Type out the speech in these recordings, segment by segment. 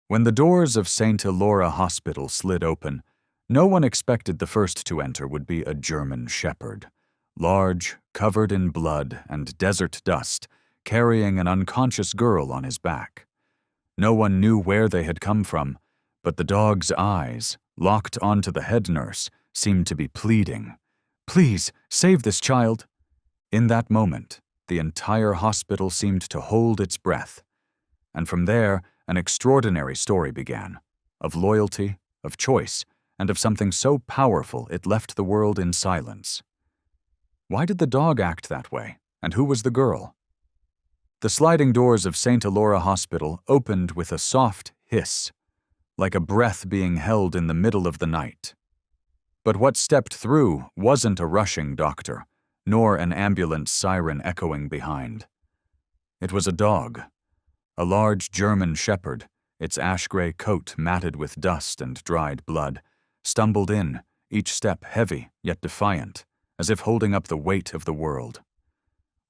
When the doors of St. Elora Hospital slid open, no one expected the first to enter would be a German shepherd, large, covered in blood and desert dust, carrying an unconscious girl on his back. No one knew where they had come from, but the dog's eyes, locked onto the head nurse, seemed to be pleading, "Please, save this child." In that moment, the entire hospital seemed to hold its breath. And from there, an extraordinary story began, of loyalty, of choice, and of something so powerful it left the world in silence. Why did the dog act that way, and who was the girl? The sliding doors of St. Elora Hospital opened with a soft hiss, like a breath being held in the middle of the night. But what stepped through wasn't a rushing doctor, nor an ambulance siren echoing behind. It was a dog. A large German shepherd, its ash-gray coat matted with dust and dried blood, stumbled in, each step heavy yet defiant, as if holding up the weight of the world.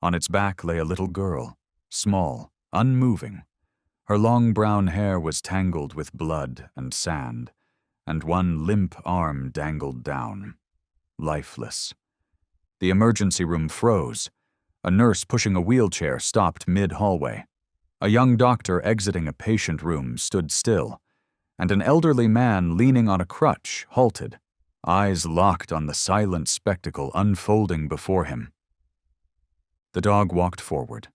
On its back lay a little girl, small, unmoving. Her long brown hair was tangled with blood and sand, and one limp arm dangled down, lifeless. The emergency room froze. A nurse pushing a wheelchair stopped mid-hallway. A young doctor exiting a patient room stood still, and an elderly man leaning on a crutch halted, eyes locked on the silent spectacle unfolding before him. The dog walked forward.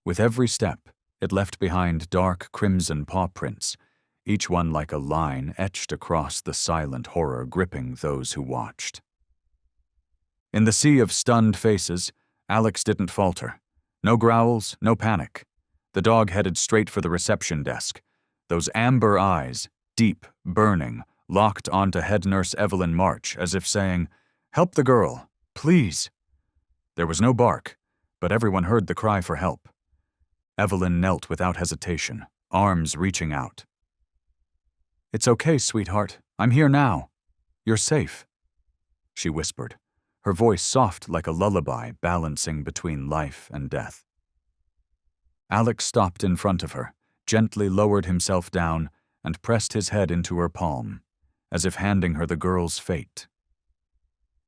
With every step, it left behind dark crimson paw prints, each one like a line etched across the silent horror gripping those who watched. In the sea of stunned faces, Alex didn't falter. No growls, no panic. The dog headed straight for the reception desk, those amber eyes, deep, burning, locked onto head nurse Evelyn March as if saying, "Help the girl, please." There was no bark, but everyone heard the cry for help. Evelyn knelt without hesitation, arms reaching out. "It's okay, sweetheart. I'm here now. You're safe," she whispered, her voice soft like a lullaby balancing between life and death. Alex stopped in front of her, gently lowered himself down, and pressed his head into her palm, as if handing her the girl's fate.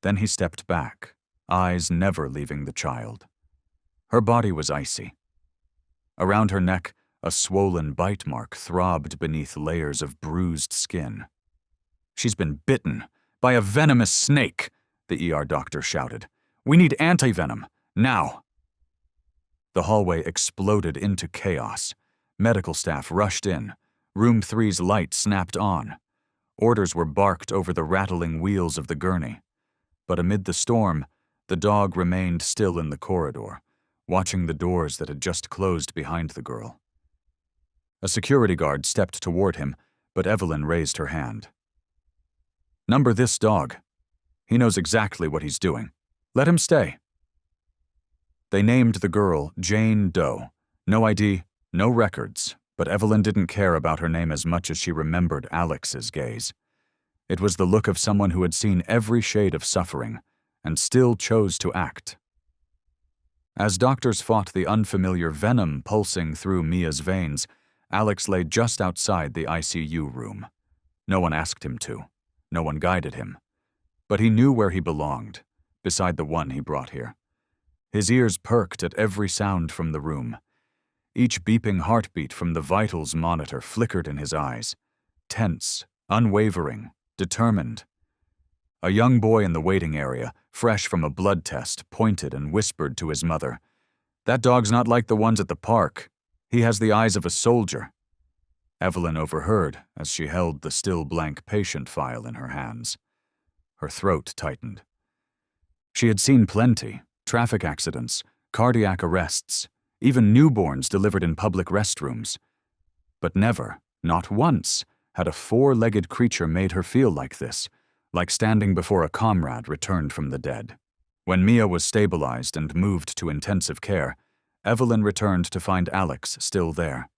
Then he stepped back, eyes never leaving the child. Her body was icy. Around her neck, a swollen bite mark throbbed beneath layers of bruised skin. "She's been bitten by a venomous snake," the ER doctor shouted. "We need anti-venom, now." The hallway exploded into chaos. Medical staff rushed in. Room 3's light snapped on. Orders were barked over the rattling wheels of the gurney. But amid the storm, the dog remained still in the corridor, watching the doors that had just closed behind the girl. A security guard stepped toward him, but Evelyn raised her hand. "Number this dog. He knows exactly what he's doing. Let him stay." They named the girl Jane Doe. No ID, no records, but Evelyn didn't care about her name as much as she remembered Alex's gaze. It was the look of someone who had seen every shade of suffering and still chose to act. As doctors fought the unfamiliar venom pulsing through Mia's veins, Alex lay just outside the ICU room. No one asked him to. No one guided him. But he knew where he belonged, beside the one he brought here. His ears perked at every sound from the room. Each beeping heartbeat from the vitals monitor flickered in his eyes. Tense, unwavering, determined. A young boy in the waiting area, fresh from a blood test, pointed and whispered to his mother, "That dog's not like the ones at the park. He has the eyes of a soldier." Evelyn overheard as she held the still blank patient file in her hands. Her throat tightened. She had seen plenty: traffic accidents, cardiac arrests, even newborns delivered in public restrooms. But never, not once, had a four-legged creature made her feel like this, like standing before a comrade returned from the dead. When Mia was stabilized and moved to intensive care, Evelyn returned to find Alex still there,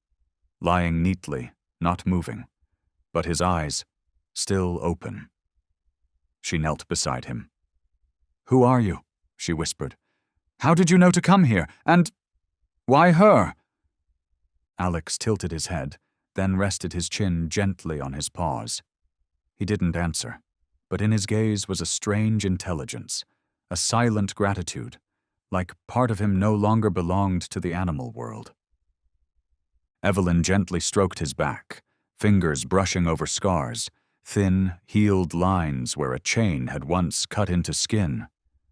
lying neatly, not moving, but his eyes still open. She knelt beside him. "Who are you?" she whispered. "How did you know to come here? And why her?" Alex tilted his head, then rested his chin gently on his paws. He didn't answer, but in his gaze was a strange intelligence, a silent gratitude, like part of him no longer belonged to the animal world. Evelyn gently stroked his back, fingers brushing over scars, thin, healed lines where a chain had once cut into skin.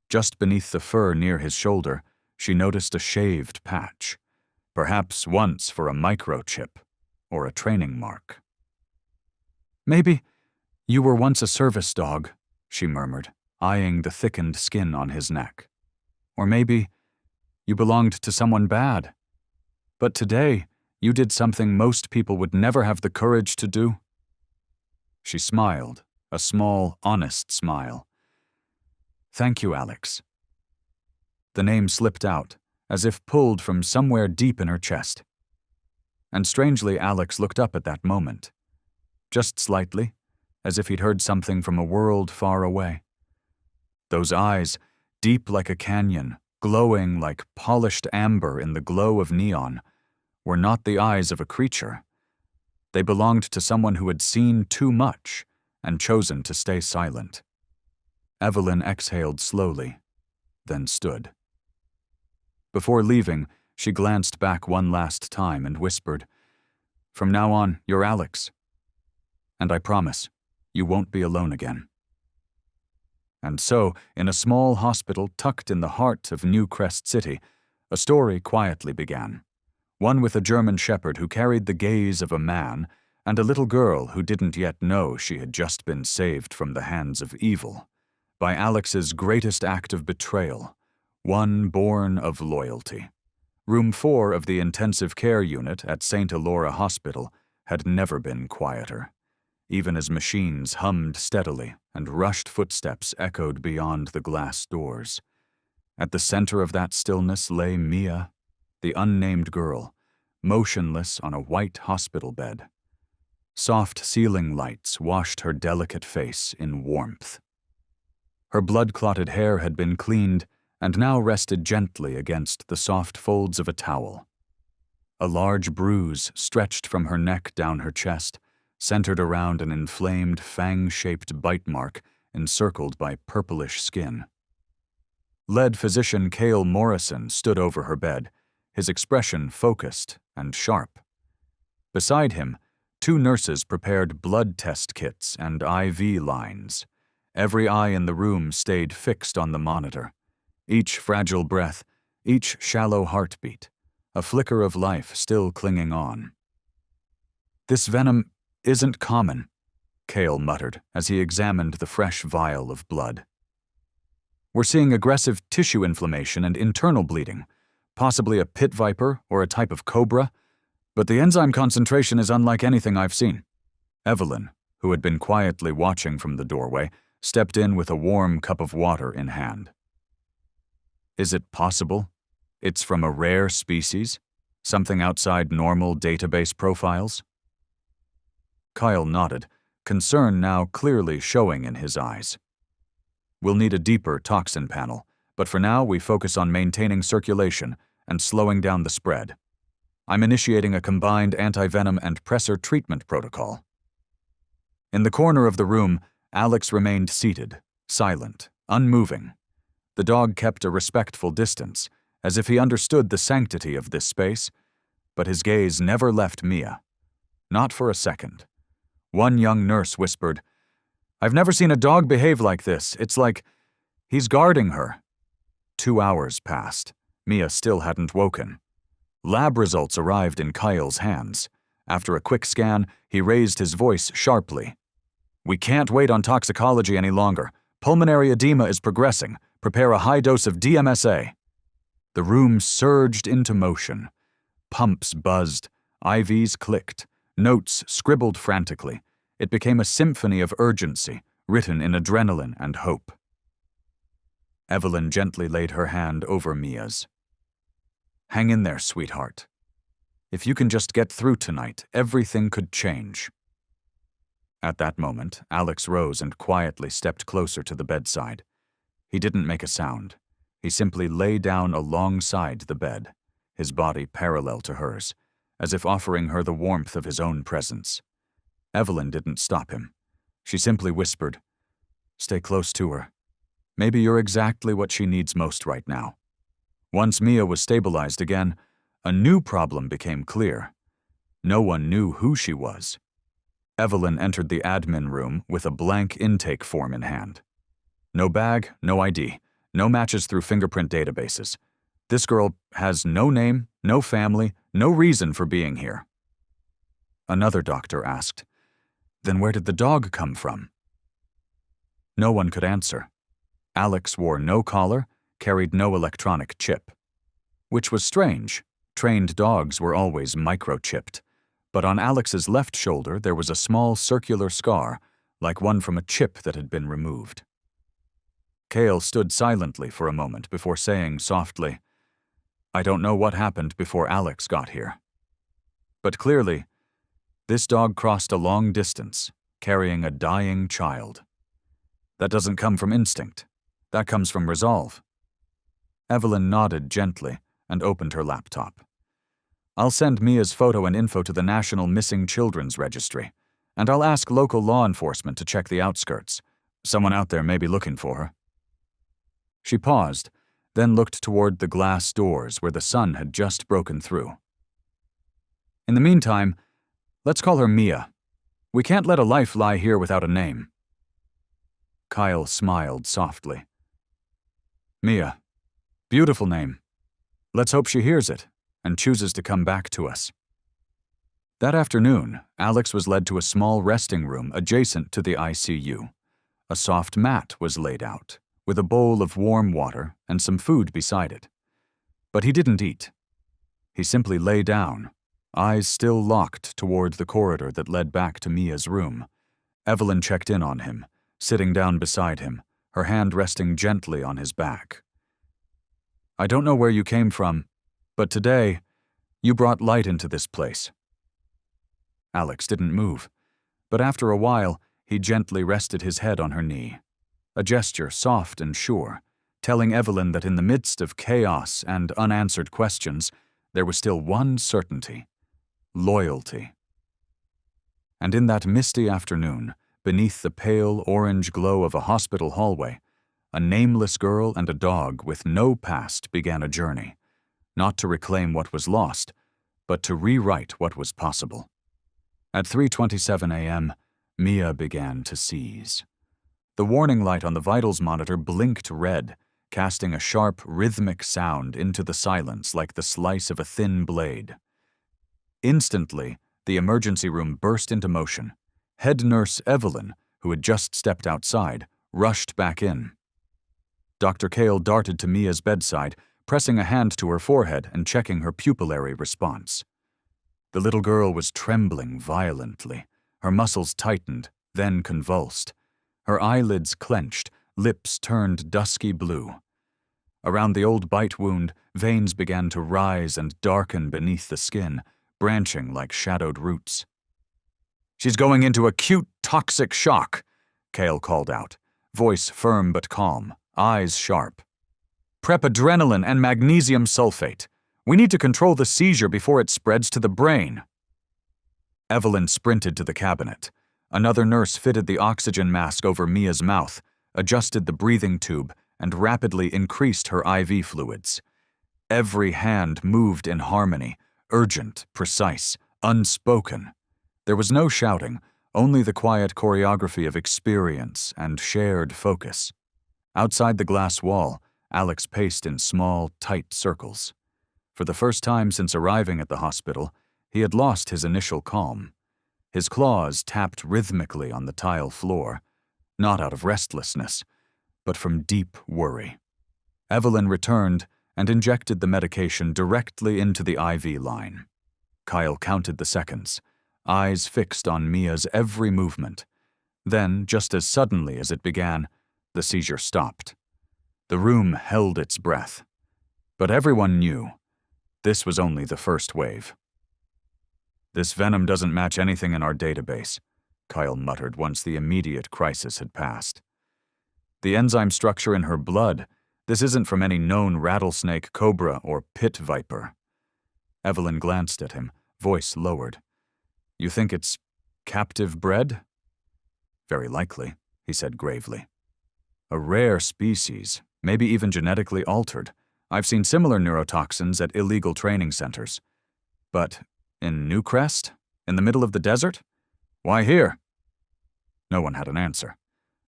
Just beneath the fur near his shoulder, she noticed a shaved patch, perhaps once for a microchip or a training mark. "Maybe you were once a service dog," she murmured, eyeing the thickened skin on his neck. "Or maybe you belonged to someone bad. But today, you did something most people would never have the courage to do." She smiled, a small, honest smile. "Thank you, Alex." The name slipped out, as if pulled from somewhere deep in her chest. And strangely, Alex looked up at that moment, just slightly, as if he'd heard something from a world far away. Those eyes, deep like a canyon, glowing like polished amber in the glow of neon, were not the eyes of a creature. They belonged to someone who had seen too much and chosen to stay silent. Evelyn exhaled slowly, then stood. Before leaving, she glanced back one last time and whispered, "From now on, you're Alex. And I promise, you won't be alone again." And so, in a small hospital tucked in the heart of New Crest City, a story quietly began. One with a German shepherd who carried the gaze of a man, and a little girl who didn't yet know she had just been saved from the hands of evil, by Alex's greatest act of betrayal, one born of loyalty. Room 4 of the intensive care unit at St. Elora Hospital had never been quieter, even as machines hummed steadily and rushed footsteps echoed beyond the glass doors. At the center of that stillness lay Mia, the unnamed girl, motionless on a white hospital bed. Soft ceiling lights washed her delicate face in warmth. Her blood-clotted hair had been cleaned and now rested gently against the soft folds of a towel. A large bruise stretched from her neck down her chest, centered around an inflamed, fang-shaped bite mark encircled by purplish skin. Lead physician Cale Morrison stood over her bed, his expression focused and sharp. Beside him, 2 nurses prepared blood test kits and IV lines. Every eye in the room stayed fixed on the monitor. Each fragile breath, each shallow heartbeat, a flicker of life still clinging on. "This venom isn't common," Cale muttered as he examined the fresh vial of blood. "We're seeing aggressive tissue inflammation and internal bleeding, possibly a pit viper or a type of cobra, but the enzyme concentration is unlike anything I've seen." Evelyn, who had been quietly watching from the doorway, stepped in with a warm cup of water in hand. "Is it possible it's from a rare species? Something outside normal database profiles?" Kyle nodded, concern now clearly showing in his eyes. "We'll need a deeper toxin panel, but for now we focus on maintaining circulation and slowing down the spread. I'm initiating a combined antivenom and pressor treatment protocol." In the corner of the room, Alex remained seated, silent, unmoving. The dog kept a respectful distance, as if he understood the sanctity of this space, but his gaze never left Mia. Not for a second. One young nurse whispered, "I've never seen a dog behave like this. It's like he's guarding her." 2 hours passed. Mia still hadn't woken. Lab results arrived in Kyle's hands. After a quick scan, he raised his voice sharply. "We can't wait on toxicology any longer. Pulmonary edema is progressing. Prepare a high dose of DMSA." The room surged into motion. Pumps buzzed, IVs clicked, notes scribbled frantically. It became a symphony of urgency, written in adrenaline and hope. Evelyn gently laid her hand over Mia's. "Hang in there, sweetheart. If you can just get through tonight, everything could change." At that moment, Alex rose and quietly stepped closer to the bedside. He didn't make a sound. He simply lay down alongside the bed, his body parallel to hers, as if offering her the warmth of his own presence. Evelyn didn't stop him. She simply whispered, "Stay close to her. Maybe you're exactly what she needs most right now." Once Mia was stabilized again, a new problem became clear. No one knew who she was. Evelyn entered the admin room with a blank intake form in hand. No bag, no ID, no matches through fingerprint databases. This girl has no name, no family, no reason for being here. Another doctor asked, "Then where did the dog come from?" No one could answer. Alex wore no collar, carried no electronic chip. Which was strange. Trained dogs were always microchipped. But on Alex's left shoulder there was a small circular scar, like one from a chip that had been removed. Cale stood silently for a moment before saying softly, "I don't know what happened before Alex got here." But clearly, this dog crossed a long distance, carrying a dying child. That doesn't come from instinct. That comes from resolve. Evelyn nodded gently and opened her laptop. "I'll send Mia's photo and info to the National Missing Children's Registry, and I'll ask local law enforcement to check the outskirts. Someone out there may be looking for her." She paused, then looked toward the glass doors where the sun had just broken through. "In the meantime, let's call her Mia. We can't let a life lie here without a name." Kyle smiled softly. "Mia. Beautiful name. Let's hope she hears it and chooses to come back to us." That afternoon, Alex was led to a small resting room adjacent to the ICU. A soft mat was laid out, with a bowl of warm water and some food beside it. But he didn't eat. He simply lay down, eyes still locked toward the corridor that led back to Mia's room. Evelyn checked in on him, sitting down beside him, her hand resting gently on his back. "I don't know where you came from, but today, you brought light into this place." Alex didn't move, but after a while, he gently rested his head on her knee, a gesture soft and sure, telling Evelyn that in the midst of chaos and unanswered questions, there was still one certainty: loyalty. And in that misty afternoon, beneath the pale orange glow of a hospital hallway, a nameless girl and a dog with no past began a journey, not to reclaim what was lost, but to rewrite what was possible. At 3:27 a.m., Mia began to seize. The warning light on the vitals monitor blinked red, casting a sharp, rhythmic sound into the silence like the slice of a thin blade. Instantly, the emergency room burst into motion. Head nurse Evelyn, who had just stepped outside, rushed back in. Dr. Cale darted to Mia's bedside, pressing a hand to her forehead and checking her pupillary response. The little girl was trembling violently, her muscles tightened, then convulsed. Her eyelids clenched, lips turned dusky blue. Around the old bite wound, veins began to rise and darken beneath the skin, branching like shadowed roots. "She's going into acute toxic shock," Cale called out, voice firm but calm, eyes sharp. "Prep adrenaline and magnesium sulfate. We need to control the seizure before it spreads to the brain." Evelyn sprinted to the cabinet. Another nurse fitted the oxygen mask over Mia's mouth, adjusted the breathing tube, and rapidly increased her IV fluids. Every hand moved in harmony, urgent, precise, unspoken. There was no shouting, only the quiet choreography of experience and shared focus. Outside the glass wall, Alex paced in small, tight circles. For the first time since arriving at the hospital, he had lost his initial calm. His claws tapped rhythmically on the tile floor, not out of restlessness, but from deep worry. Evelyn returned and injected the medication directly into the IV line. Kyle counted the seconds, eyes fixed on Mia's every movement. Then, just as suddenly as it began, the seizure stopped. The room held its breath. But everyone knew this was only the first wave. "This venom doesn't match anything in our database," Kyle muttered once the immediate crisis had passed. "The enzyme structure in her blood, this isn't from any known rattlesnake, cobra, or pit viper." Evelyn glanced at him, voice lowered. You think it's captive bred? Very likely, he said gravely. A rare species, maybe even genetically altered. I've seen similar neurotoxins at illegal training centers. But in Newcrest? In the middle of the desert? Why here? No one had an answer.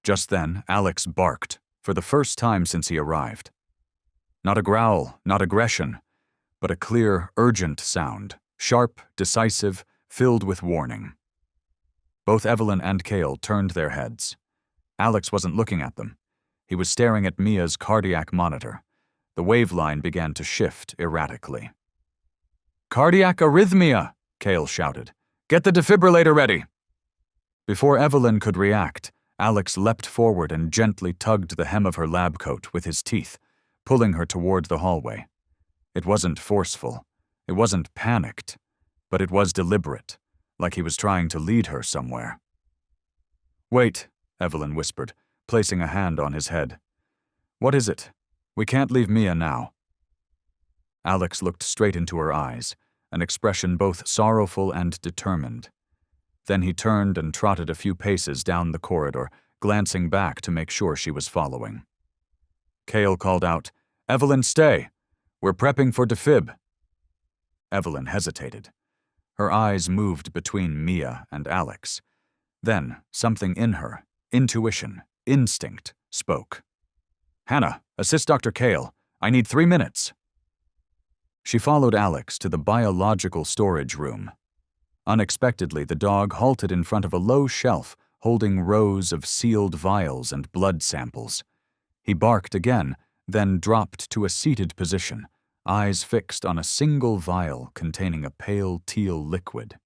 Just then, Alex barked, for the first time since he arrived. Not a growl, not aggression, but a clear, urgent sound, sharp, decisive, filled with warning. Both Evelyn and Cale turned their heads. Alex wasn't looking at them. He was staring at Mia's cardiac monitor. The waveline began to shift erratically. "Cardiac arrhythmia!" Cale shouted. "Get the defibrillator ready!" Before Evelyn could react, Alex leapt forward and gently tugged the hem of her lab coat with his teeth, pulling her toward the hallway. It wasn't forceful. It wasn't panicked. But it was deliberate, like he was trying to lead her somewhere. "Wait," Evelyn whispered, placing a hand on his head. "What is it? We can't leave Mia now." Alex looked straight into her eyes, an expression both sorrowful and determined. Then he turned and trotted a few paces down the corridor, glancing back to make sure she was following. Cale called out, "Evelyn, stay! We're prepping for defib." Evelyn hesitated. Her eyes moved between Mia and Alex. Then, something in her, intuition, instinct, spoke. "Hannah, assist Dr. Cale. I need 3 minutes." She followed Alex to the biological storage room. Unexpectedly, the dog halted in front of a low shelf holding rows of sealed vials and blood samples. He barked again, then dropped to a seated position, eyes fixed on a single vial containing a pale teal liquid.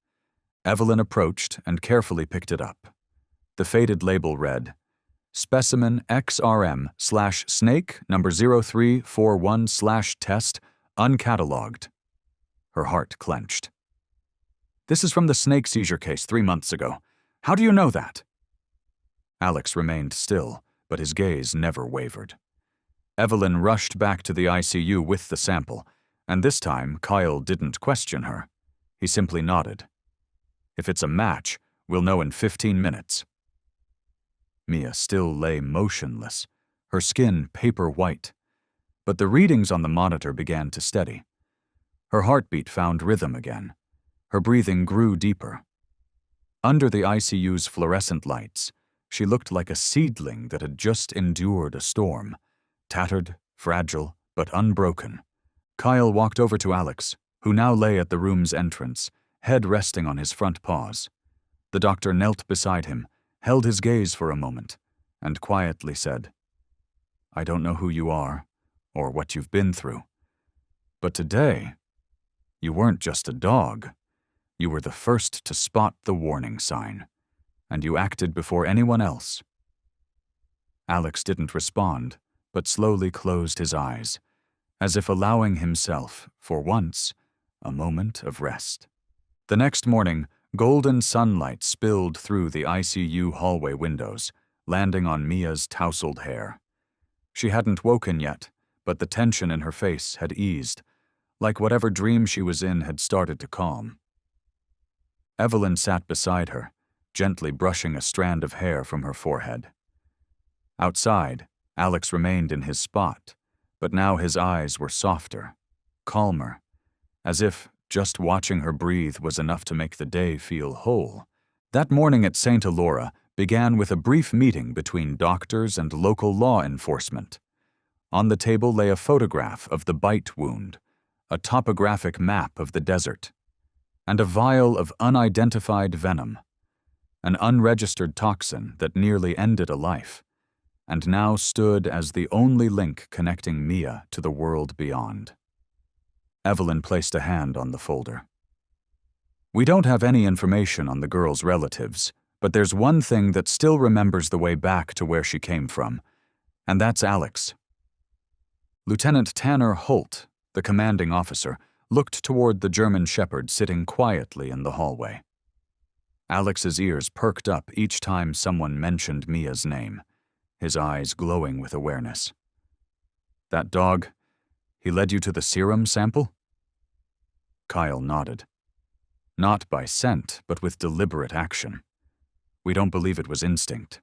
Evelyn approached and carefully picked it up. The faded label read, "Specimen XRM/snake number 0341/test, uncatalogued." Her heart clenched. "This is from the snake seizure case 3 months ago. How do you know that?" Alex remained still, but his gaze never wavered. Evelyn rushed back to the ICU with the sample, and this time Kyle didn't question her. He simply nodded. "If it's a match, we'll know in 15 minutes. Mia still lay motionless, her skin paper white, but the readings on the monitor began to steady. Her heartbeat found rhythm again. Her breathing grew deeper. Under the ICU's fluorescent lights, she looked like a seedling that had just endured a storm, tattered, fragile, but unbroken. Kyle walked over to Alex, who now lay at the room's entrance, head resting on his front paws. The doctor knelt beside him, held his gaze for a moment, and quietly said, "I don't know who you are, or what you've been through. But today, you weren't just a dog. You were the first to spot the warning sign, and you acted before anyone else." Alex didn't respond, but slowly closed his eyes, as if allowing himself, for once, a moment of rest. The next morning, golden sunlight spilled through the ICU hallway windows, landing on Mia's tousled hair. She hadn't woken yet, but the tension in her face had eased, like whatever dream she was in had started to calm. Evelyn sat beside her, gently brushing a strand of hair from her forehead. Outside, Alex remained in his spot, but now his eyes were softer, calmer, as if just watching her breathe was enough to make the day feel whole. That morning at St. Elora began with a brief meeting between doctors and local law enforcement. On the table lay a photograph of the bite wound, a topographic map of the desert, and a vial of unidentified venom, an unregistered toxin that nearly ended a life, and now stood as the only link connecting Mia to the world beyond. Evelyn placed a hand on the folder. "We don't have any information on the girl's relatives, but there's one thing that still remembers the way back to where she came from, and that's Alex." Lieutenant Tanner Holt, the commanding officer, looked toward the German shepherd sitting quietly in the hallway. Alex's ears perked up each time someone mentioned Mia's name, his eyes glowing with awareness. "That dog, he led you to the serum sample?" Kyle nodded. not by scent, but with deliberate action. We don't believe it was instinct.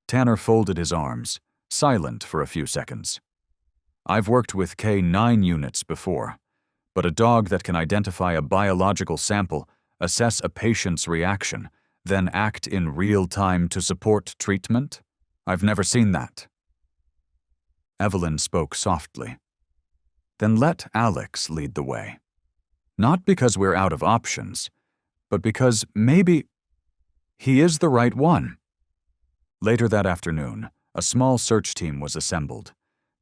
Tanner folded his arms, silent for a few seconds. I've worked with K9 units before, but a dog that can identify a biological sample, assess a patient's reaction, then act in real time to support treatment? I've never seen that. Evelyn spoke softly. Then let Alex lead the way. Not because we're out of options, but because maybe he is the right one. Later that afternoon, a small search team was assembled.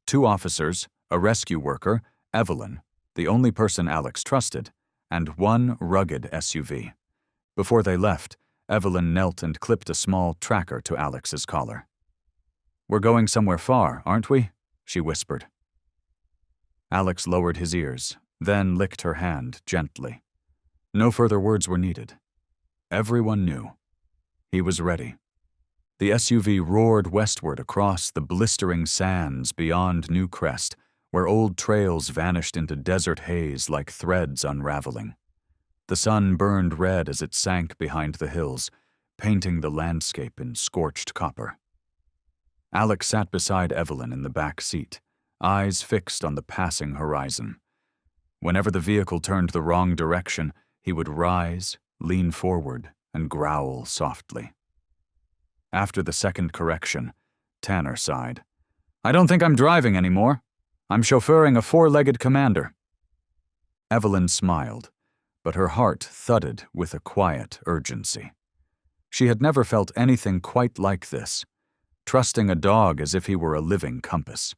2 officers, a rescue worker, Evelyn, the only person Alex trusted, and 1 rugged SUV. Before they left, Evelyn knelt and clipped a small tracker to Alex's collar. "We're going somewhere far, aren't we?" she whispered. Alex lowered his ears, then licked her hand gently. No further words were needed. Everyone knew. He was ready. The SUV roared westward across the blistering sands beyond New Crest, where old trails vanished into desert haze like threads unraveling. The sun burned red as it sank behind the hills, painting the landscape in scorched copper. Alex sat beside Evelyn in the back seat, eyes fixed on the passing horizon. Whenever the vehicle turned the wrong direction, he would rise, lean forward, and growl softly. After the second correction, Tanner sighed. "I don't think I'm driving anymore. I'm chauffeuring a 4-legged commander." Evelyn smiled, but her heart thudded with a quiet urgency. She had never felt anything quite like this, trusting a dog as if he were a living compass.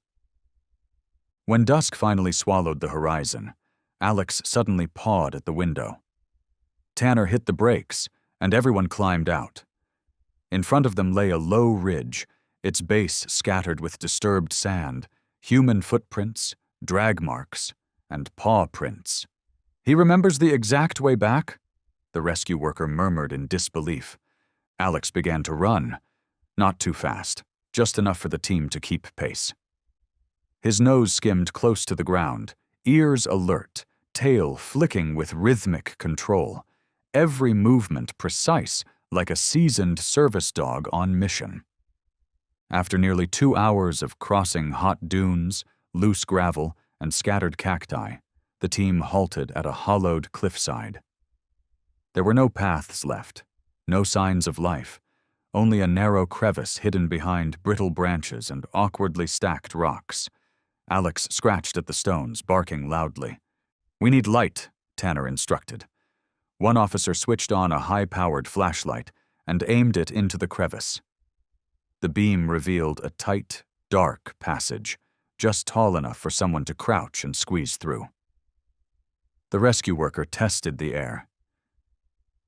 When dusk finally swallowed the horizon, Alex suddenly pawed at the window. Tanner hit the brakes, and everyone climbed out. In front of them lay a low ridge, its base scattered with disturbed sand, human footprints, drag marks, and paw prints. "He remembers the exact way back?" the rescue worker murmured in disbelief. Alex began to run, not too fast, just enough for the team to keep pace. His nose skimmed close to the ground, ears alert, tail flicking with rhythmic control, every movement precise like a seasoned service dog on mission. After nearly 2 hours of crossing hot dunes, loose gravel, and scattered cacti, the team halted at a hollowed cliffside. There were no paths left, no signs of life, only a narrow crevice hidden behind brittle branches and awkwardly stacked rocks. Alex scratched at the stones, barking loudly. "We need light," Tanner instructed. One officer switched on a high-powered flashlight and aimed it into the crevice. The beam revealed a tight, dark passage, just tall enough for someone to crouch and squeeze through. The rescue worker tested the air.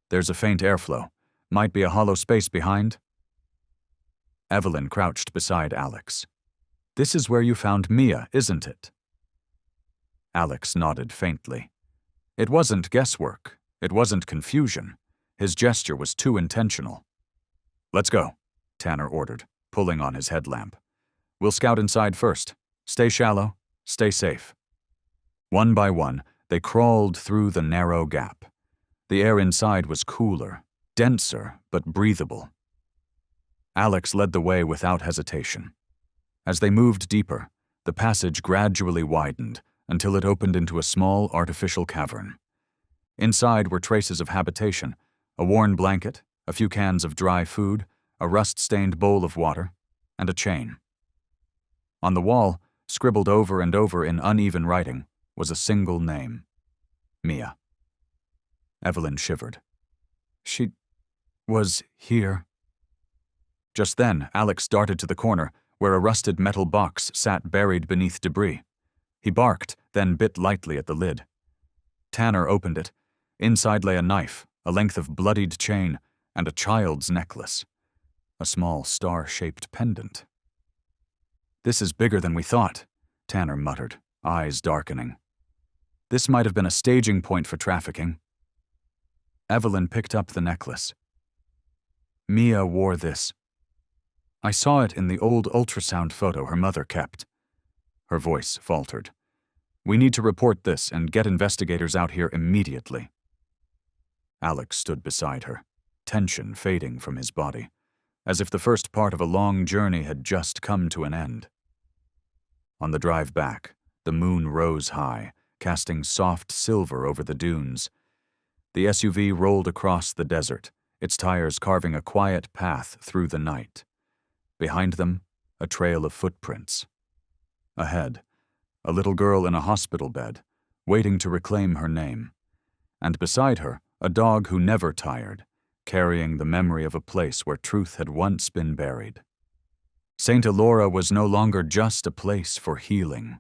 "There's a faint airflow. Might be a hollow space behind." Evelyn crouched beside Alex. "This is where you found Mia, isn't it?" Alex nodded faintly. It wasn't guesswork. It wasn't confusion. His gesture was too intentional. "Let's go," Tanner ordered, pulling on his headlamp. "We'll scout inside first. Stay shallow, stay safe." One by one, they crawled through the narrow gap. The air inside was cooler, denser, but breathable. Alex led the way without hesitation. As they moved deeper, the passage gradually widened until it opened into a small artificial cavern. Inside were traces of habitation, a worn blanket, a few cans of dry food, a rust-stained bowl of water, and a chain. On the wall, scribbled over and over in uneven writing, was a single name: Mia. Evelyn shivered. "She was here." Just then, Alex darted to the corner, where a rusted metal box sat buried beneath debris. He barked, then bit lightly at the lid. Tanner opened it. Inside lay a knife, a length of bloodied chain, and a child's necklace. A small star-shaped pendant. "This is bigger than we thought," Tanner muttered, eyes darkening. "This might have been a staging point for trafficking." Evelyn picked up the necklace. "Mia wore this. I saw it in the old ultrasound photo her mother kept." Her voice faltered. "We need to report this and get investigators out here immediately." Alex stood beside her, tension fading from his body, as if the first part of a long journey had just come to an end. On the drive back, the moon rose high, casting soft silver over the dunes. The SUV rolled across the desert, its tires carving a quiet path through the night. Behind them, a trail of footprints. Ahead, a little girl in a hospital bed, waiting to reclaim her name. And beside her, a dog who never tired, carrying the memory of a place where truth had once been buried. St. Elora was no longer just a place for healing.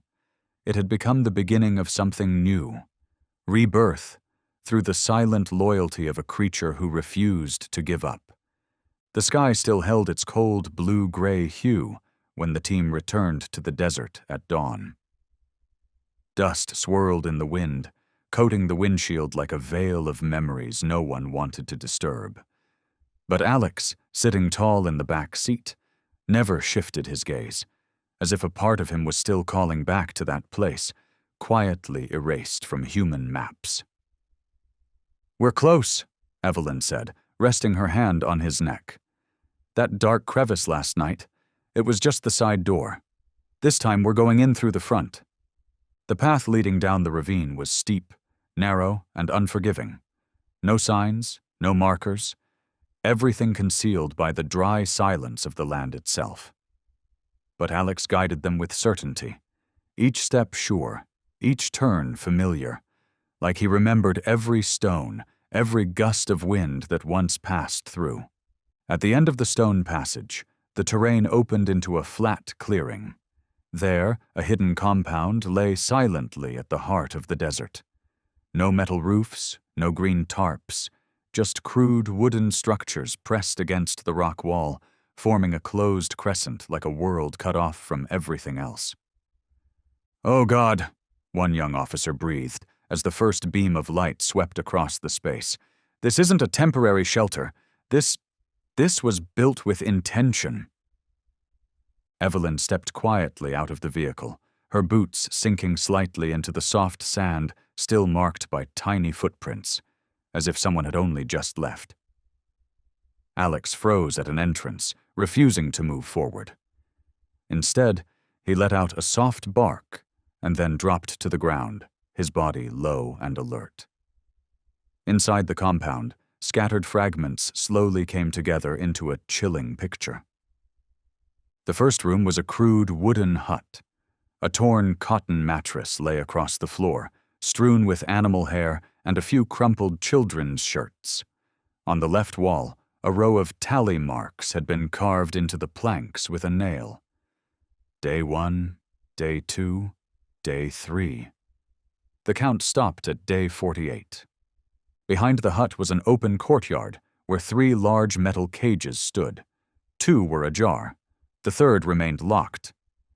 It had become the beginning of something new, rebirth, through the silent loyalty of a creature who refused to give up. The sky still held its cold blue-gray hue when the team returned to the desert at dawn. Dust swirled in the wind, coating the windshield like a veil of memories no one wanted to disturb. But Alex, sitting tall in the back seat, never shifted his gaze, as if a part of him was still calling back to that place, quietly erased from human maps. "We're close," Evelyn said, resting her hand on his neck. "That dark crevice last night, it was just the side door. This time we're going in through the front." The path leading down the ravine was steep, narrow, and unforgiving. No signs, no markers, everything concealed by the dry silence of the land itself. But Alex guided them with certainty, each step sure, each turn familiar, like he remembered every stone, every gust of wind that once passed through. At the end of the stone passage, the terrain opened into a flat clearing. There, a hidden compound lay silently at the heart of the desert. No metal roofs, no green tarps, just crude wooden structures pressed against the rock wall, forming a closed crescent like a world cut off from everything else. "Oh God," one young officer breathed as the first beam of light swept across the space. "This isn't a temporary shelter. This was built with intention." Evelyn stepped quietly out of the vehicle, her boots sinking slightly into the soft sand still marked by tiny footprints, as if someone had only just left. Alex froze at an entrance, refusing to move forward. Instead, he let out a soft bark and then dropped to the ground, his body low and alert. Inside the compound, scattered fragments slowly came together into a chilling picture. The first room was a crude wooden hut. A torn cotton mattress lay across the floor, strewn with animal hair and a few crumpled children's shirts. On the left wall, a row of tally marks had been carved into the planks with a nail. Day 1, Day 2, Day 3. The count stopped at Day 48. Behind the hut was an open courtyard where 3 large metal cages stood. 2 were ajar. The third remained locked.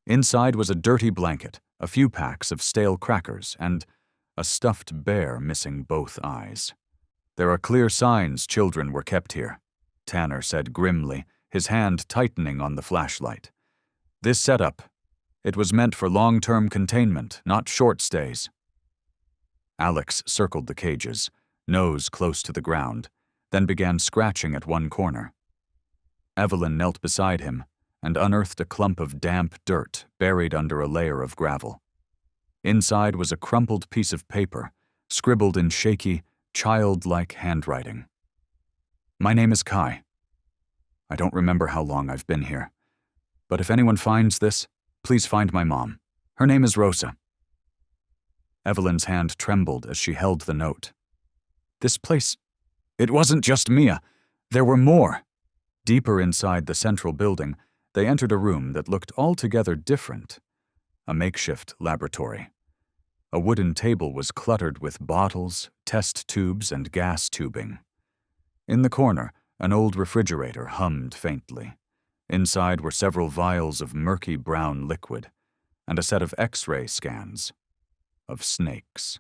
Inside was a dirty blanket, a few packs of stale crackers, and a stuffed bear missing both eyes. "There are clear signs children were kept here," Tanner said grimly, his hand tightening on the flashlight. "This setup, it was meant for long-term containment, not short stays." Alex circled the cages, nose close to the ground, then began scratching at one corner. Evelyn knelt beside him and unearthed a clump of damp dirt buried under a layer of gravel. Inside was a crumpled piece of paper, scribbled in shaky, childlike handwriting. "My name is Kai. I don't remember how long I've been here, but if anyone finds this, please find my mom. Her name is Rosa." Evelyn's hand trembled as she held the note. "This place, it wasn't just Mia. There were more." Deeper inside the central building, they entered a room that looked altogether different. A makeshift laboratory. A wooden table was cluttered with bottles, test tubes, and gas tubing. In the corner, an old refrigerator hummed faintly. Inside were several vials of murky brown liquid, and a set of X-ray scans of snakes.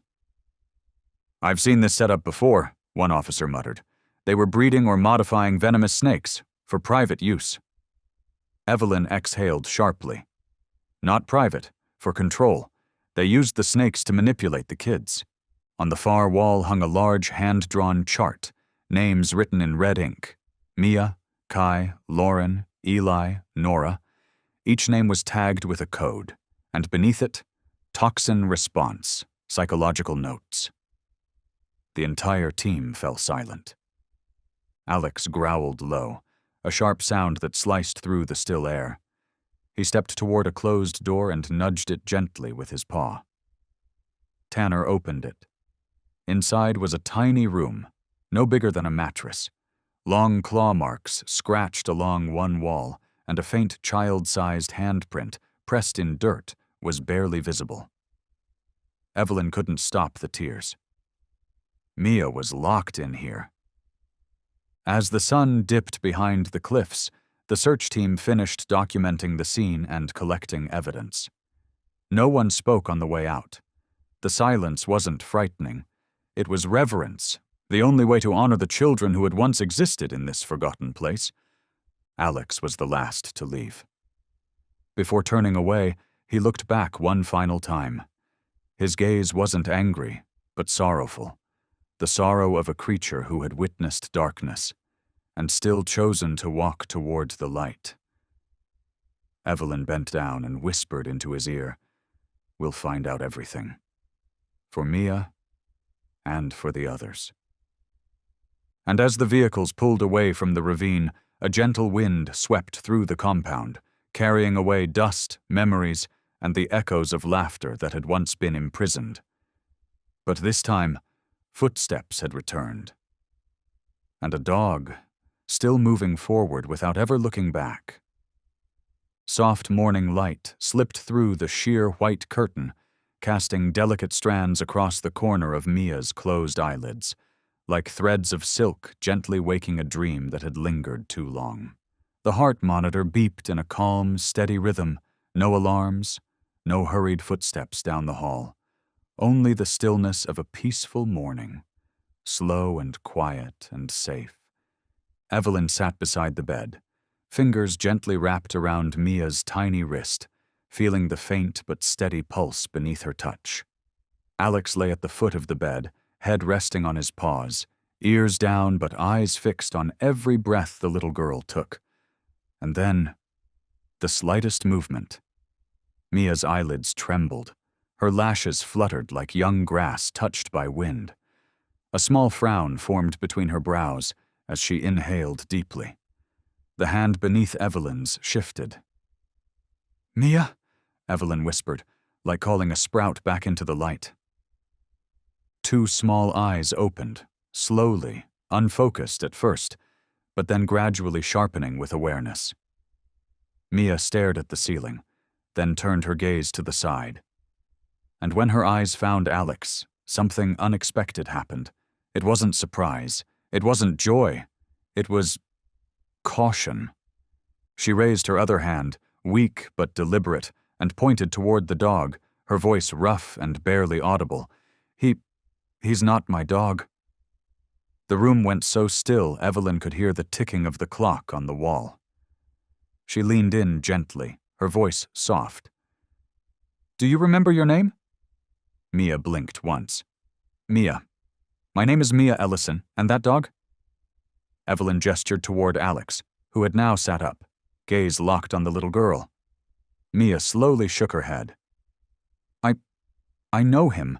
"I've seen this setup before," one officer muttered. "They were breeding or modifying venomous snakes for private use." Evelyn exhaled sharply. "Not private, for control. They used the snakes to manipulate the kids." On the far wall hung a large hand-drawn chart, names written in red ink. Mia, Kai, Lauren, Eli, Nora. Each name was tagged with a code, and beneath it, toxin response, psychological notes. The entire team fell silent. Alex growled low, a sharp sound that sliced through the still air. He stepped toward a closed door and nudged it gently with his paw. Tanner opened it. Inside was a tiny room, no bigger than a mattress. Long claw marks scratched along one wall, and a faint child-sized handprint, pressed in dirt, was barely visible. Evelyn couldn't stop the tears. Mia was locked in here. As the sun dipped behind the cliffs, the search team finished documenting the scene and collecting evidence. No one spoke on the way out. The silence wasn't frightening. It was reverence, the only way to honor the children who had once existed in this forgotten place. Alex was the last to leave. Before turning away, he looked back one final time. His gaze wasn't angry, but sorrowful. The sorrow of a creature who had witnessed darkness, and still chosen to walk toward the light. Evelyn bent down and whispered into his ear, "We'll find out everything. For Mia, and for the others." And as the vehicles pulled away from the ravine, a gentle wind swept through the compound, carrying away dust, memories, and the echoes of laughter that had once been imprisoned. But this time, footsteps had returned. And a dog, still moving forward without ever looking back. Soft morning light slipped through the sheer white curtain, casting delicate strands across the corner of Mia's closed eyelids, like threads of silk gently waking a dream that had lingered too long. The heart monitor beeped in a calm, steady rhythm, no alarms, no hurried footsteps down the hall, only the stillness of a peaceful morning, slow and quiet and safe. Evelyn sat beside the bed, fingers gently wrapped around Mia's tiny wrist, feeling the faint but steady pulse beneath her touch. Alex lay at the foot of the bed, head resting on his paws, ears down but eyes fixed on every breath the little girl took. And then, the slightest movement. Mia's eyelids trembled. Her lashes fluttered like young grass touched by wind. A small frown formed between her brows as she inhaled deeply. The hand beneath Evelyn's shifted. "Mia?" Evelyn whispered, like calling a sprout back into the light. Two small eyes opened, slowly, unfocused at first, but then gradually sharpening with awareness. Mia stared at the ceiling, then turned her gaze to the side. And when her eyes found Alex, something unexpected happened. It wasn't surprise. It wasn't joy. It was caution. She raised her other hand, weak but deliberate, and pointed toward the dog, her voice rough and barely audible. He's not my dog." The room went so still Evelyn could hear the ticking of the clock on the wall. She leaned in gently, her voice soft. "Do you remember your name?" Mia blinked once. "Mia. My name is Mia Ellison, and that dog?" Evelyn gestured toward Alex, who had now sat up, gaze locked on the little girl. Mia slowly shook her head. I know him,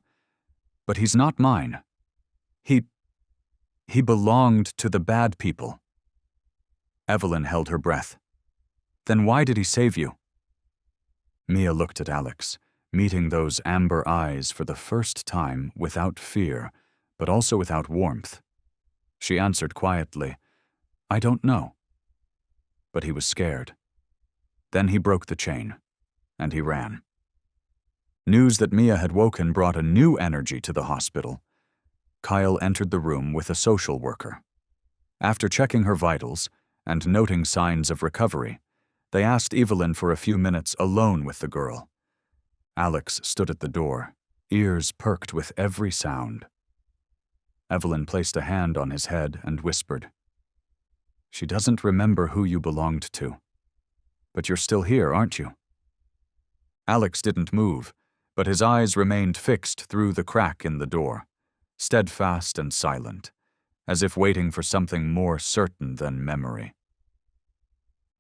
but he's not mine. He belonged to the bad people." Evelyn held her breath. "Then why did he save you?" Mia looked at Alex, meeting those amber eyes for the first time without fear, but also without warmth. She answered quietly, "I don't know." But he was scared. Then he broke the chain, and he ran. News that Mia had woken brought a new energy to the hospital. Kyle entered the room with a social worker. After checking her vitals and noting signs of recovery, they asked Evelyn for a few minutes alone with the girl. Alex stood at the door, ears perked with every sound. Evelyn placed a hand on his head and whispered, "She doesn't remember who you belonged to. But you're still here, aren't you?" Alex didn't move, but his eyes remained fixed through the crack in the door, steadfast and silent, as if waiting for something more certain than memory.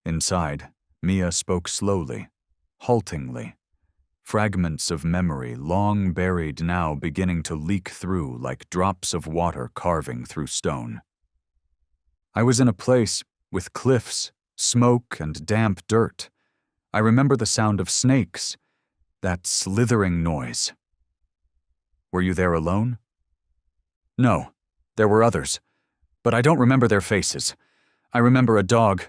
Inside, Mia spoke slowly, haltingly, fragments of memory long buried now beginning to leak through like drops of water carving through stone. I was in a place with cliffs, smoke, and damp dirt. I remember the sound of snakes, that slithering noise. Were you there alone? No, there were others, but I don't remember their faces. I remember a dog.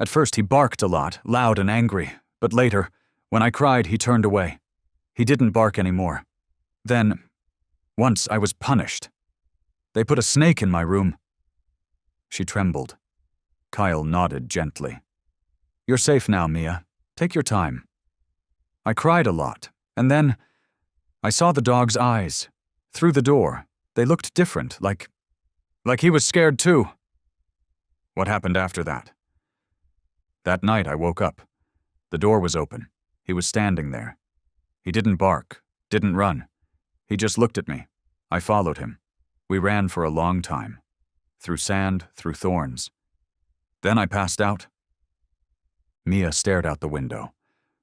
At first he barked a lot, loud and angry, but later, when I cried, he turned away. He didn't bark anymore. Then, once I was punished. They put a snake in my room. She trembled. Kyle nodded gently. You're safe now, Mia. Take your time. I cried a lot, and then I saw the dog's eyes. Through the door, they looked different, like he was scared too. What happened after that? That night I woke up. The door was open. He was standing there. He didn't bark, didn't run. He just looked at me. I followed him. We ran for a long time. Through sand, through thorns. Then I passed out. Mia stared out the window.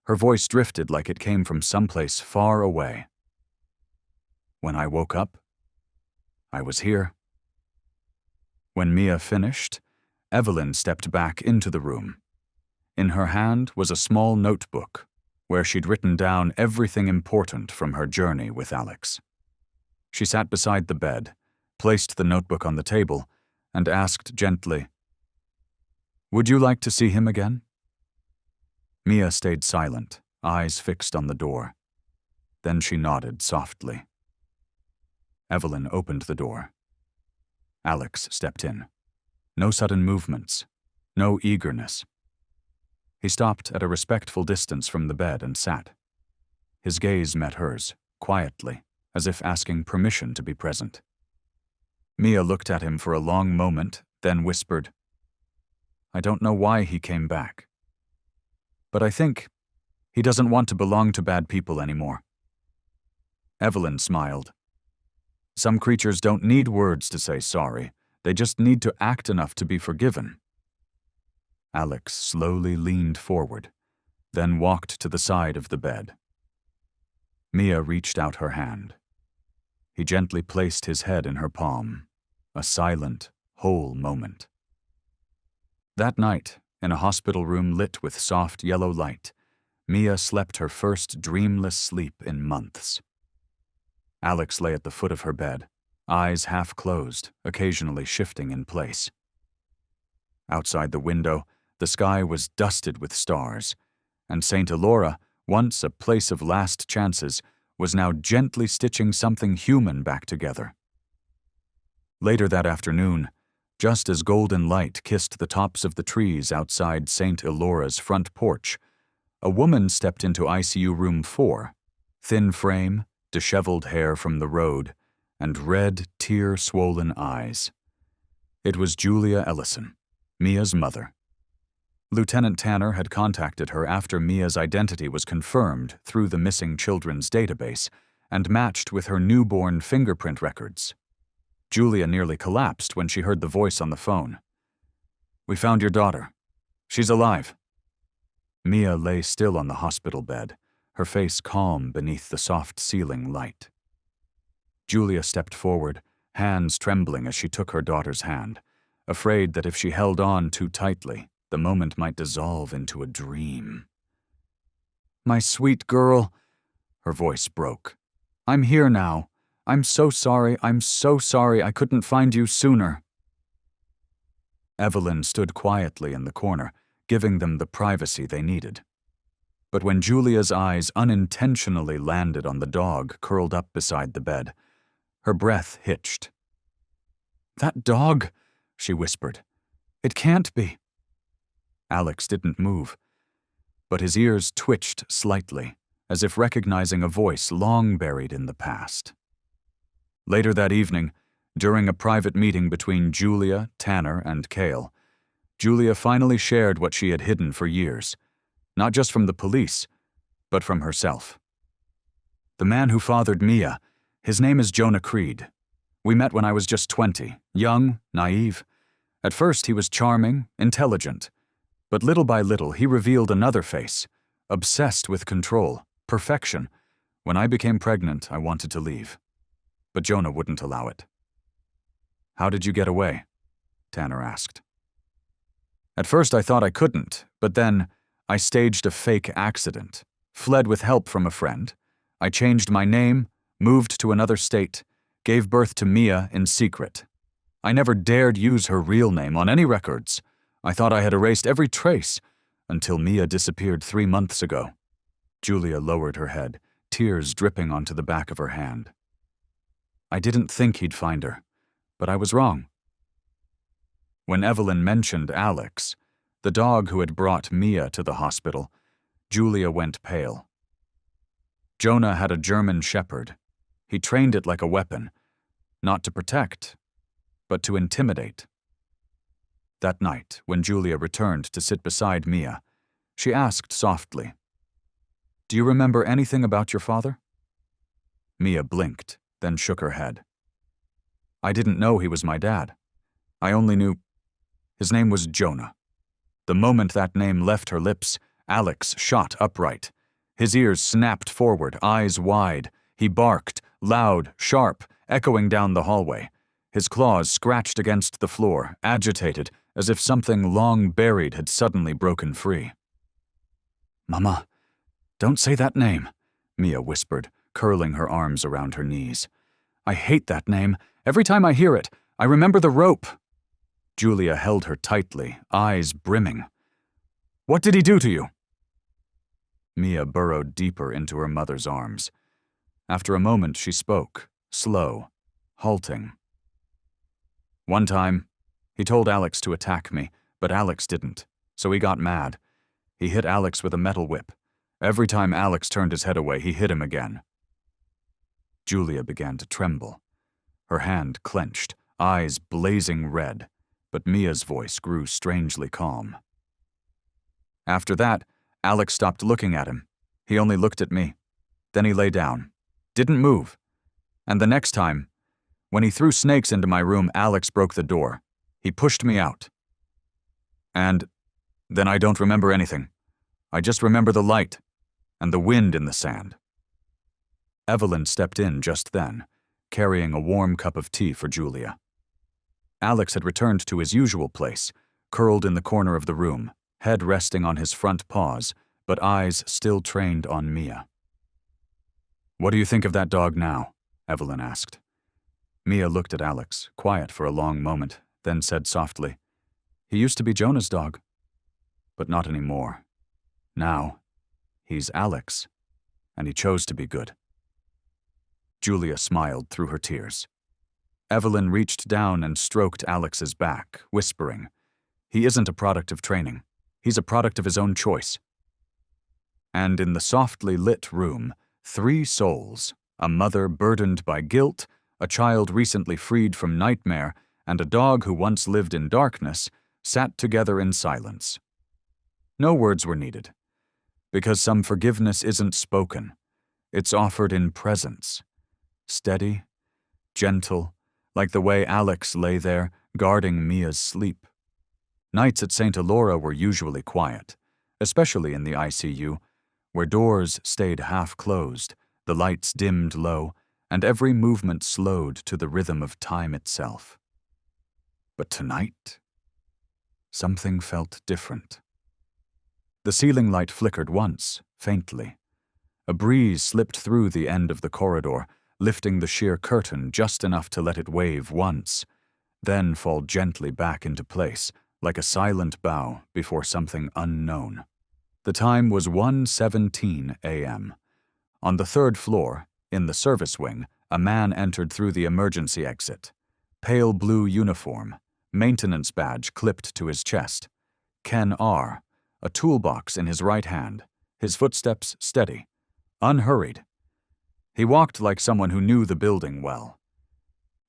Her voice drifted like it came from someplace far away. When I woke up, I was here. When Mia finished, Evelyn stepped back into the room. In her hand was a small notebook where she'd written down everything important from her journey with Alex. She sat beside the bed, placed the notebook on the table, and asked gently, "Would you like to see him again?" Mia stayed silent, eyes fixed on the door. Then she nodded softly. Evelyn opened the door. Alex stepped in. No sudden movements, no eagerness. He stopped at a respectful distance from the bed and sat. His gaze met hers, quietly, as if asking permission to be present. Mia looked at him for a long moment, then whispered, "I don't know why he came back. But I think he doesn't want to belong to bad people anymore." Evelyn smiled. Some creatures don't need words to say sorry. They just need to act enough to be forgiven. Alex slowly leaned forward, then walked to the side of the bed. Mia reached out her hand. He gently placed his head in her palm, a silent, whole moment. That night, in a hospital room lit with soft yellow light, Mia slept her first dreamless sleep in months. Alex lay at the foot of her bed, eyes half closed, occasionally shifting in place. Outside the window, the sky was dusted with stars, and St. Elora, once a place of last chances, was now gently stitching something human back together. Later that afternoon, just as golden light kissed the tops of the trees outside St. Elora's front porch, a woman stepped into ICU room 4, thin frame, disheveled hair from the road, and red, tear-swollen eyes. It was Julia Ellison, Mia's mother. Lieutenant Tanner had contacted her after Mia's identity was confirmed through the missing children's database and matched with her newborn fingerprint records. Julia nearly collapsed when she heard the voice on the phone. "We found your daughter. She's alive." Mia lay still on the hospital bed, her face calm beneath the soft ceiling light. Julia stepped forward, hands trembling as she took her daughter's hand, afraid that if she held on too tightly, the moment might dissolve into a dream. "My sweet girl," her voice broke. "I'm here now. I'm so sorry I couldn't find you sooner." Evelyn stood quietly in the corner, giving them the privacy they needed. But when Julia's eyes unintentionally landed on the dog curled up beside the bed, her breath hitched. "That dog," she whispered. "It can't be." Alex didn't move, but his ears twitched slightly, as if recognizing a voice long buried in the past. Later that evening, during a private meeting between Julia, Tanner, and Cale, Julia finally shared what she had hidden for years, not just from the police, but from herself. "The man who fathered Mia, his name is Jonah Creed. We met when I was just 20, young, naive. At first he was charming, intelligent. But little by little he revealed another face, obsessed with control, perfection. When I became pregnant, I wanted to leave. But Jonah wouldn't allow it. "How did you get away?" Tanner asked. At first I thought I couldn't, but then I staged a fake accident, fled with help from a friend. I changed my name, moved to another state, gave birth to Mia in secret. I never dared use her real name on any records. I thought I had erased every trace, until Mia disappeared 3 months ago. Julia lowered her head, tears dripping onto the back of her hand. I didn't think he'd find her, but I was wrong. When Evelyn mentioned Alex, the dog who had brought Mia to the hospital, Julia went pale. Jonah had a German shepherd. He trained it like a weapon, not to protect, but to intimidate. That night, when Julia returned to sit beside Mia, she asked softly, "Do you remember anything about your father?" Mia blinked, then shook her head. "I didn't know he was my dad. I only knew his name was Jonah." The moment that name left her lips, Alex shot upright. His ears snapped forward, eyes wide. He barked, loud, sharp, echoing down the hallway. His claws scratched against the floor, agitated, as if something long buried had suddenly broken free. "Mama, don't say that name," Mia whispered, curling her arms around her knees. "I hate that name. Every time I hear it, I remember the rope." Julia held her tightly, eyes brimming. "What did he do to you?" Mia burrowed deeper into her mother's arms. After a moment, she spoke, slow, halting. "One time, he told Alex to attack me, but Alex didn't, so he got mad. He hit Alex with a metal whip. Every time Alex turned his head away, he hit him again." Julia began to tremble. Her hand clenched, eyes blazing red, but Mia's voice grew strangely calm. "After that, Alex stopped looking at him. He only looked at me. Then he lay down. Didn't move. And the next time, when he threw snakes into my room, Alex broke the door. He pushed me out. And then I don't remember anything. I just remember the light and the wind in the sand." Evelyn stepped in just then, carrying a warm cup of tea for Julia. Alex had returned to his usual place, curled in the corner of the room, head resting on his front paws, but eyes still trained on Mia. "What do you think of that dog now?" Evelyn asked. Mia looked at Alex, quiet for a long moment, then said softly, "He used to be Jonah's dog, but not anymore. Now, he's Alex, and he chose to be good." Julia smiled through her tears. Evelyn reached down and stroked Alex's back, whispering, "He isn't a product of training. He's a product of his own choice." And in the softly lit room, 3 souls, a mother burdened by guilt, a child recently freed from nightmare, and a dog who once lived in darkness, sat together in silence. No words were needed, because some forgiveness isn't spoken. It's offered in presence, steady, gentle, like the way Alex lay there, guarding Mia's sleep. Nights at St. Elora were usually quiet, especially in the ICU, where doors stayed half-closed, the lights dimmed low, and every movement slowed to the rhythm of time itself. But tonight, something felt different. The ceiling light flickered once, faintly. A breeze slipped through the end of the corridor, lifting the sheer curtain just enough to let it wave once, then fall gently back into place, like a silent bow before something unknown. The time was 1:17 a.m. On the 3rd floor, in the service wing, a man entered through the emergency exit. Pale blue uniform, maintenance badge clipped to his chest. Ken R., a toolbox in his right hand, his footsteps steady, unhurried. He walked like someone who knew the building well.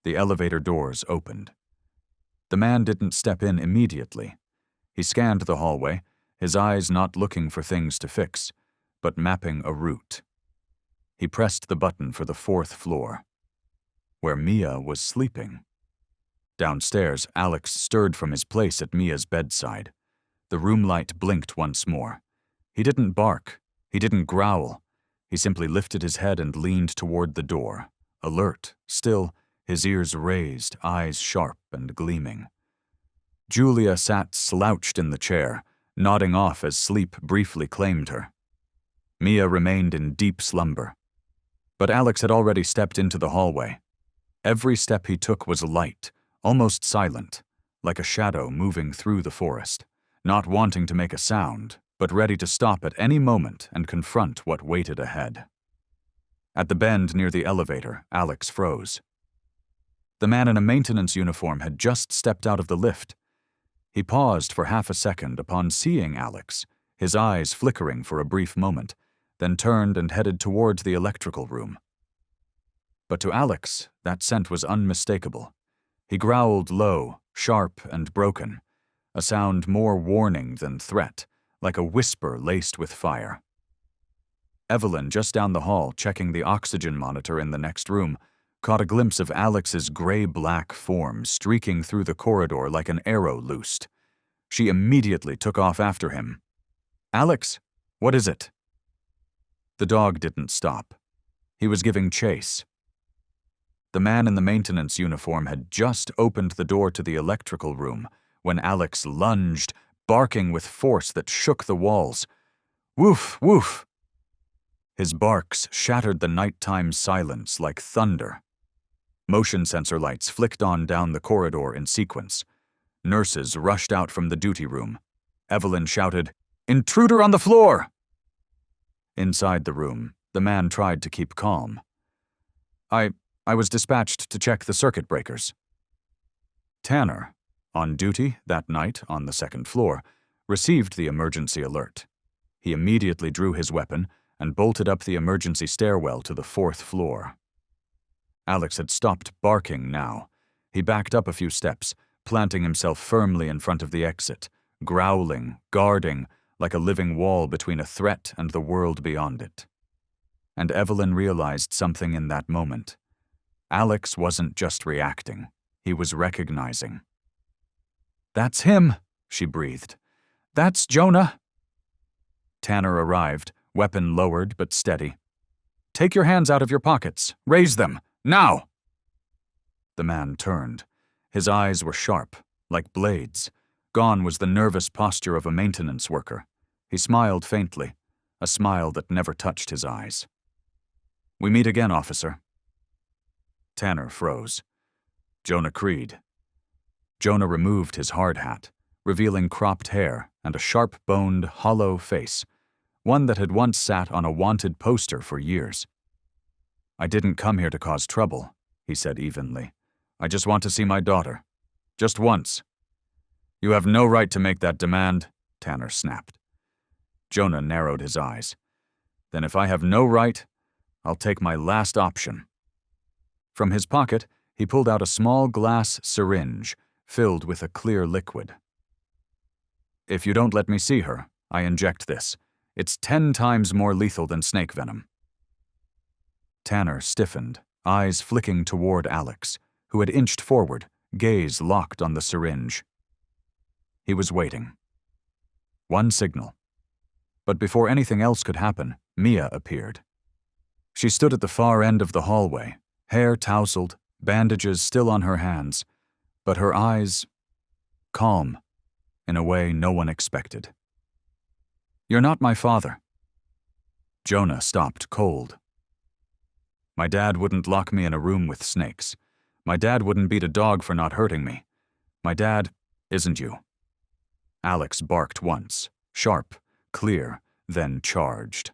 The elevator doors opened. The man didn't step in immediately. He scanned the hallway, his eyes not looking for things to fix, but mapping a route. He pressed the button for the 4th floor. where Mia was sleeping. Downstairs, Alex stirred from his place at Mia's bedside. The room light blinked once more. He didn't bark. He didn't growl. He simply lifted his head and leaned toward the door, alert, still, his ears raised, eyes sharp and gleaming. Julia sat slouched in the chair, nodding off as sleep briefly claimed her. Mia remained in deep slumber. But Alex had already stepped into the hallway. Every step he took was light, almost silent, like a shadow moving through the forest, not wanting to make a sound, but ready to stop at any moment and confront what waited ahead. At the bend near the elevator, Alex froze. The man in a maintenance uniform had just stepped out of the lift. He paused for half a second upon seeing Alex, his eyes flickering for a brief moment, then turned and headed towards the electrical room. But to Alex, that scent was unmistakable. He growled low, sharp and broken, a sound more warning than threat, like a whisper laced with fire. Evelyn, just down the hall, checking the oxygen monitor in the next room, caught a glimpse of Alex's gray-black form streaking through the corridor like an arrow loosed. She immediately took off after him. "Alex, what is it?" The dog didn't stop. He was giving chase. The man in the maintenance uniform had just opened the door to the electrical room when Alex lunged, barking with force that shook the walls. "Woof, woof!" His barks shattered the nighttime silence like thunder. Motion sensor lights flicked on down the corridor in sequence. Nurses rushed out from the duty room. Evelyn shouted, "Intruder on the floor!" Inside the room, the man tried to keep calm. I was dispatched to check the circuit breakers." Tanner, on duty that night on the second floor, received the emergency alert. He immediately drew his weapon and bolted up the emergency stairwell to the fourth floor. Alex had stopped barking now. He backed up a few steps, planting himself firmly in front of the exit, growling, guarding, like a living wall between a threat and the world beyond it. And Evelyn realized something in that moment. Alex wasn't just reacting. He was recognizing. "That's him," she breathed. "That's Jonah." Tanner arrived, weapon lowered but steady. "Take your hands out of your pockets. Raise them. Now!" The man turned. His eyes were sharp, like blades. Gone was the nervous posture of a maintenance worker. He smiled faintly, a smile that never touched his eyes. "We meet again, officer." Tanner froze. Jonah Creed. Jonah removed his hard hat, revealing cropped hair and a sharp-boned, hollow face, one that had once sat on a wanted poster for years. "I didn't come here to cause trouble," he said evenly. "I just want to see my daughter. Just once." "You have no right to make that demand," Tanner snapped. Jonah narrowed his eyes. "Then if I have no right, I'll take my last option." From his pocket, he pulled out a small glass syringe filled with a clear liquid. "If you don't let me see her, I inject this. It's 10 times more lethal than snake venom." Tanner stiffened, eyes flicking toward Alex, who had inched forward, gaze locked on the syringe. He was waiting. One signal. But before anything else could happen, Mia appeared. She stood at the far end of the hallway, hair tousled, bandages still on her hands, but her eyes calm, in a way no one expected. "You're not my father." Jonah stopped cold. "My dad wouldn't lock me in a room with snakes. My dad wouldn't beat a dog for not hurting me. My dad isn't you." Alex barked once, sharp, clear, then charged.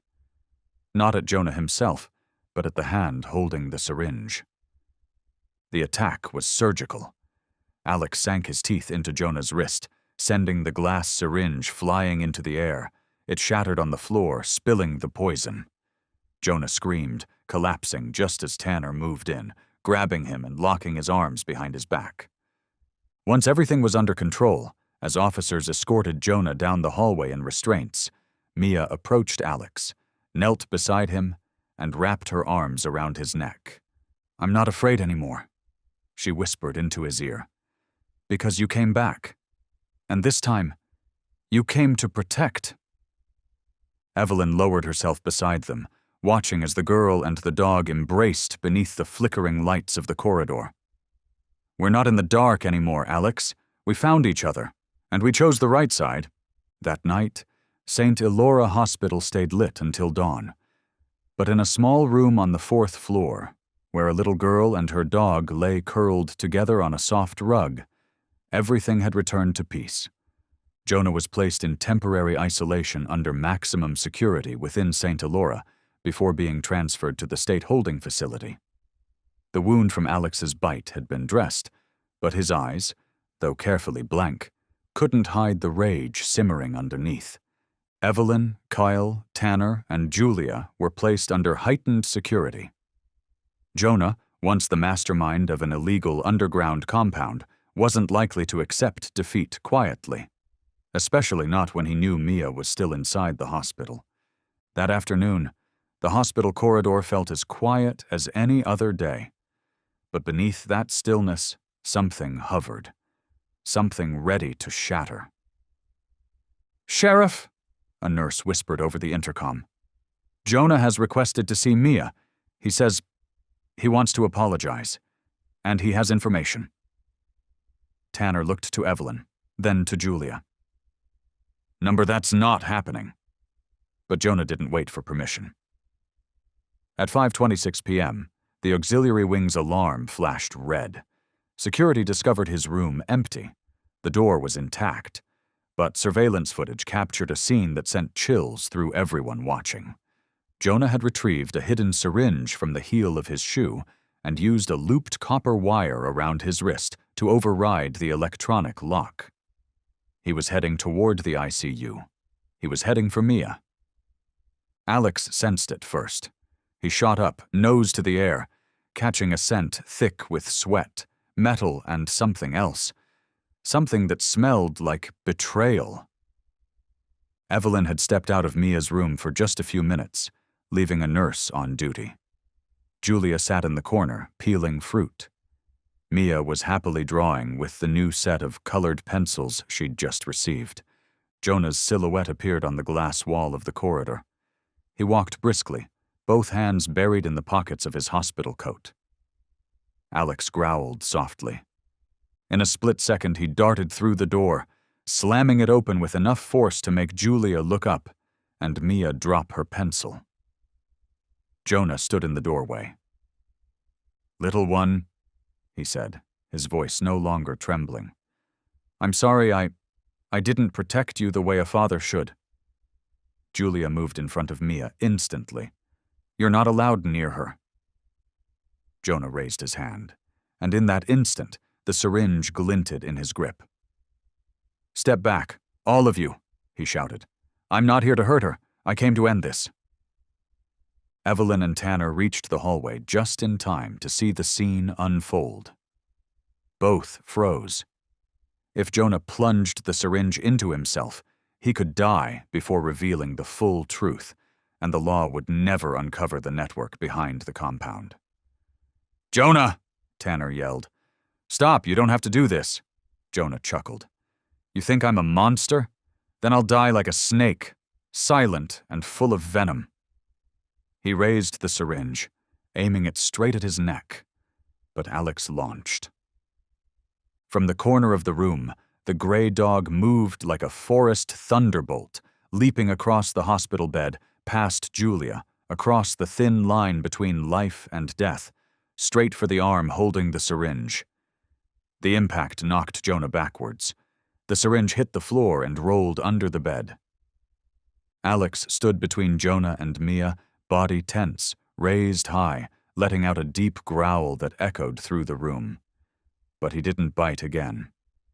Not at Jonah himself, but at the hand holding the syringe. The attack was surgical. Alex sank his teeth into Jonah's wrist, sending the glass syringe flying into the air. It shattered on the floor, spilling the poison. Jonah screamed, collapsing just as Tanner moved in, grabbing him and locking his arms behind his back. Once everything was under control, as officers escorted Jonah down the hallway in restraints, Mia approached Alex, knelt beside him, and wrapped her arms around his neck. I'm not afraid anymore, she whispered into his ear. Because you came back. And this time, you came to protect. Evelyn lowered herself beside them, watching as the girl and the dog embraced beneath the flickering lights of the corridor. We're not in the dark anymore, Alex. We found each other, and we chose the right side. That night, St. Elora Hospital stayed lit until dawn. But in a small room on the 4th floor, where a little girl and her dog lay curled together on a soft rug, everything had returned to peace. Jonah was placed in temporary isolation under maximum security within St. Elora before being transferred to the state holding facility. The wound from Alex's bite had been dressed, but his eyes, though carefully blank, couldn't hide the rage simmering underneath. Evelyn, Kyle, Tanner, and Julia were placed under heightened security. Jonah, once the mastermind of an illegal underground compound, wasn't likely to accept defeat quietly, especially not when he knew Mia was still inside the hospital. That afternoon, the hospital corridor felt as quiet as any other day. But beneath that stillness, something hovered, something ready to shatter. "Sheriff," a nurse whispered over the intercom. "Jonah has requested to see Mia. He says he wants to apologize, and he has information." Tanner looked to Evelyn, then to Julia. "Number, that's not happening." But Jonah didn't wait for permission. At 5:26 p.m., the auxiliary wing's alarm flashed red. Security discovered his room empty. The door was intact, but surveillance footage captured a scene that sent chills through everyone watching. Jonah had retrieved a hidden syringe from the heel of his shoe and used a looped copper wire around his wrist to override the electronic lock. He was heading toward the ICU. He was heading for Mia. Alex sensed it first. He shot up, nose to the air, catching a scent thick with sweat, metal, and something else. Something that smelled like betrayal. Evelyn had stepped out of Mia's room for just a few minutes, leaving a nurse on duty. Julia sat in the corner, peeling fruit. Mia was happily drawing with the new set of colored pencils she'd just received. Jonah's silhouette appeared on the glass wall of the corridor. He walked briskly, both hands buried in the pockets of his hospital coat. Alex growled softly. In a split second, he darted through the door, slamming it open with enough force to make Julia look up and Mia drop her pencil. Jonah stood in the doorway. "Little one," he said, his voice no longer trembling. "I'm sorry I didn't protect you the way a father should." Julia moved in front of Mia instantly. "You're not allowed near her." Jonah raised his hand, and in that instant, the syringe glinted in his grip. "Step back, all of you," he shouted. "I'm not here to hurt her. I came to end this." Evelyn and Tanner reached the hallway just in time to see the scene unfold. Both froze. If Jonah plunged the syringe into himself, he could die before revealing the full truth, and the law would never uncover the network behind the compound. "Jonah!" Tanner yelled. "Stop, you don't have to do this." Jonah chuckled. "You think I'm a monster? Then I'll die like a snake, silent and full of venom." He raised the syringe, aiming it straight at his neck, but Alex launched. From the corner of the room, the gray dog moved like a forest thunderbolt, leaping across the hospital bed, past Julia, across the thin line between life and death, straight for the arm holding the syringe. The impact knocked Jonah backwards. The syringe hit the floor and rolled under the bed. Alex stood between Jonah and Mia, body tense, raised high, letting out a deep growl that echoed through the room. But he didn't bite again.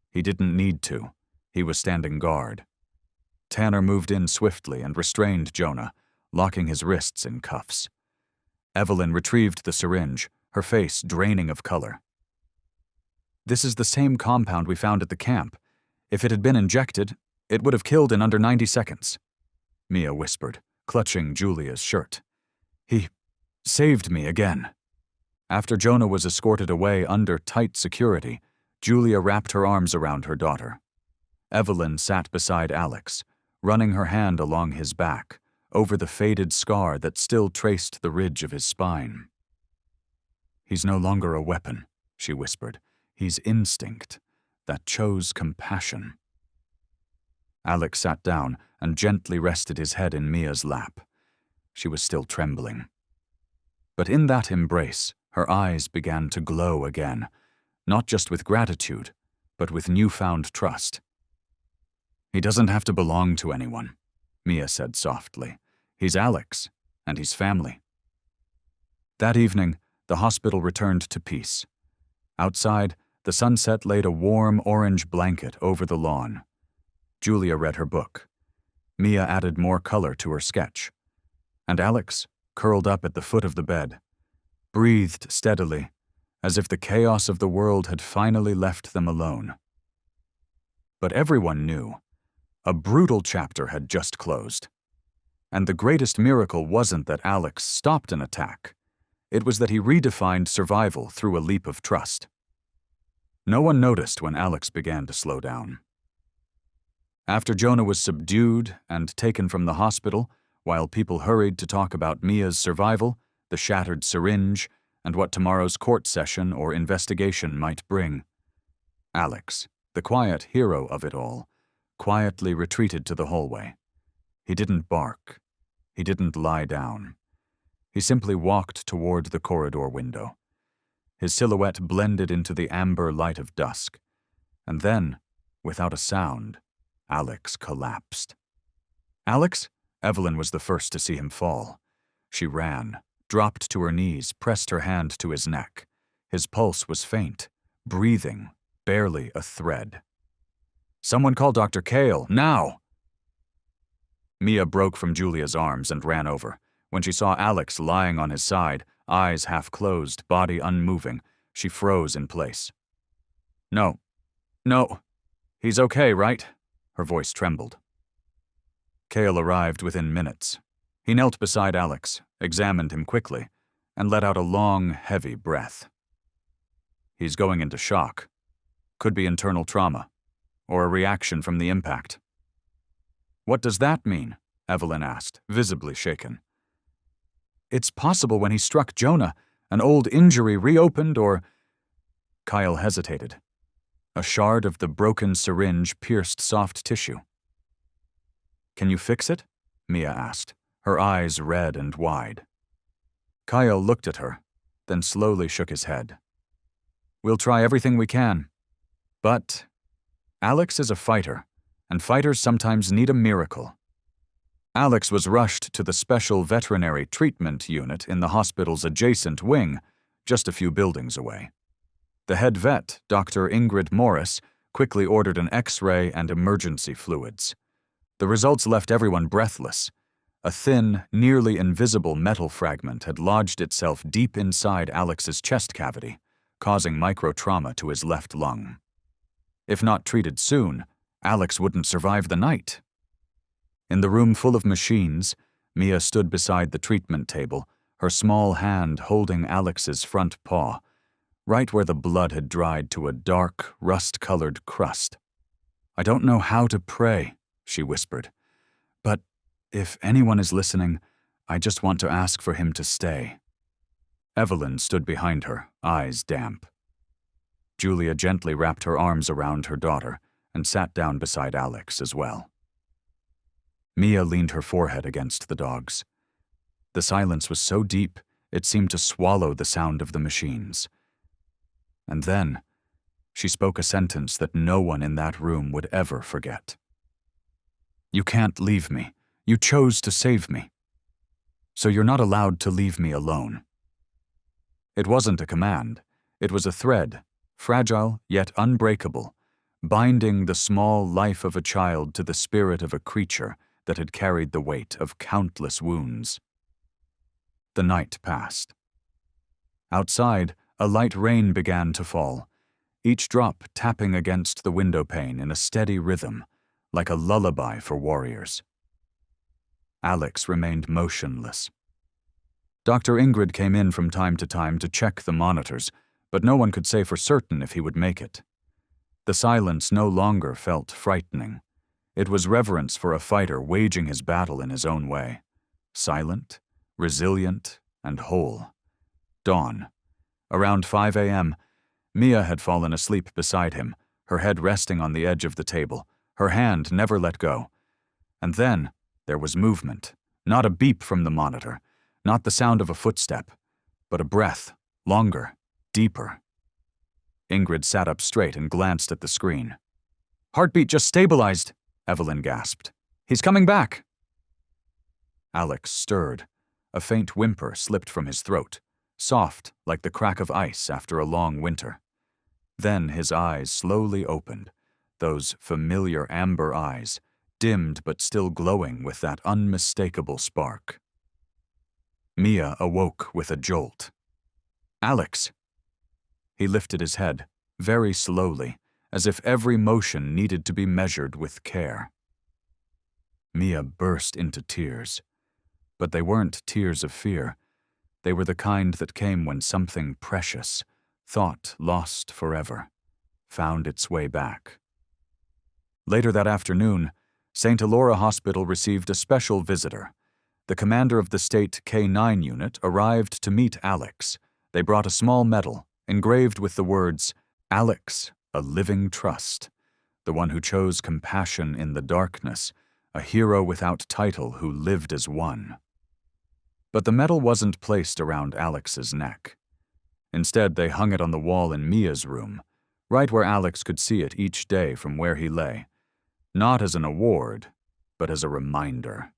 He didn't need to. He was standing guard. Tanner moved in swiftly and restrained Jonah, locking his wrists in cuffs. Evelyn retrieved the syringe, her face draining of color. "This is the same compound we found at the camp. If it had been injected, it would have killed in under 90 seconds, Mia whispered, clutching Julia's shirt. "He saved me again." After Jonah was escorted away under tight security, Julia wrapped her arms around her daughter. Evelyn sat beside Alex, running her hand along his back, over the faded scar that still traced the ridge of his spine. "He's no longer a weapon," she whispered. "He's instinct that chose compassion." Alex sat down and gently rested his head in Mia's lap. She was still trembling. But in that embrace, her eyes began to glow again, not just with gratitude, but with newfound trust. "He doesn't have to belong to anyone," Mia said softly. "He's Alex, and he's family." That evening, the hospital returned to peace. Outside, the sunset laid a warm orange blanket over the lawn. Julia read her book. Mia added more color to her sketch. And Alex, curled up at the foot of the bed, breathed steadily, as if the chaos of the world had finally left them alone. But everyone knew. A brutal chapter had just closed. And the greatest miracle wasn't that Alex stopped an attack. It was that he redefined survival through a leap of trust. No one noticed when Alex began to slow down. After Jonah was subdued and taken from the hospital, while people hurried to talk about Mia's survival, the shattered syringe, and what tomorrow's court session or investigation might bring, Alex, the quiet hero of it all, quietly retreated to the hallway. He didn't bark. He didn't lie down. He simply walked toward the corridor window. His silhouette blended into the amber light of dusk. And then, without a sound, Alex collapsed. "Alex?" Evelyn was the first to see him fall. She ran, dropped to her knees, pressed her hand to his neck. His pulse was faint, breathing, barely a thread. "Someone call Dr. Cale, now!" Mia broke from Julia's arms and ran over. When she saw Alex lying on his side, eyes half closed, body unmoving, she froze in place. No, he's okay, right?" Her voice trembled. Cale arrived within minutes. He knelt beside Alex, examined him quickly, and let out a long, heavy breath. "He's going into shock. Could be internal trauma, or a reaction from the impact." "What does that mean?" Evelyn asked, visibly shaken. "It's possible when he struck Jonah, an old injury reopened or—" Kyle hesitated. A shard of the broken syringe pierced soft tissue. "Can you fix it?" Mia asked, her eyes red and wide. Kyle looked at her, then slowly shook his head. "We'll try everything we can. But Alex is a fighter, and fighters sometimes need a miracle." Alex was rushed to the special veterinary treatment unit in the hospital's adjacent wing, just a few buildings away. The head vet, Dr. Ingrid Morris, quickly ordered an X-ray and emergency fluids. The results left everyone breathless. A thin, nearly invisible metal fragment had lodged itself deep inside Alex's chest cavity, causing microtrauma to his left lung. If not treated soon, Alex wouldn't survive the night. In the room full of machines, Mia stood beside the treatment table, her small hand holding Alex's front paw, right where the blood had dried to a dark, rust-colored crust. "I don't know how to pray," she whispered, "but if anyone is listening, I just want to ask for him to stay." Evelyn stood behind her, eyes damp. Julia gently wrapped her arms around her daughter and sat down beside Alex as well. Mia leaned her forehead against the dog's. The silence was so deep, it seemed to swallow the sound of the machines. And then, she spoke a sentence that no one in that room would ever forget. "You can't leave me. You chose to save me. So you're not allowed to leave me alone." It wasn't a command. It was a thread, fragile yet unbreakable, binding the small life of a child to the spirit of a creature that had carried the weight of countless wounds. The night passed. Outside, a light rain began to fall, each drop tapping against the window pane in a steady rhythm, like a lullaby for warriors. Alex remained motionless. Dr. Ingrid came in from time to check the monitors, but no one could say for certain if he would make it. The silence no longer felt frightening. It was reverence for a fighter waging his battle in his own way. Silent, resilient, and whole. Dawn. Around 5 a.m., Mia had fallen asleep beside him, her head resting on the edge of the table, her hand never let go. And then there was movement. Not a beep from the monitor, not the sound of a footstep, but a breath, longer, deeper. Ingrid sat up straight and glanced at the screen. "Heartbeat just stabilized," Evelyn gasped. "He's coming back." Alex stirred. A faint whimper slipped from his throat, soft like the crack of ice after a long winter. Then his eyes slowly opened, those familiar amber eyes, dimmed but still glowing with that unmistakable spark. Mia awoke with a jolt. "Alex!" He lifted his head, very slowly, as if every motion needed to be measured with care. Mia burst into tears. But they weren't tears of fear. They were the kind that came when something precious, thought lost forever, found its way back. Later that afternoon, St. Elora Hospital received a special visitor. The commander of the state K-9 unit arrived to meet Alex. They brought a small medal, engraved with the words, "Alex, a living trust, the one who chose compassion in the darkness, a hero without title who lived as one." But the medal wasn't placed around Alex's neck. Instead, they hung it on the wall in Mia's room, right where Alex could see it each day from where he lay, not as an award, but as a reminder.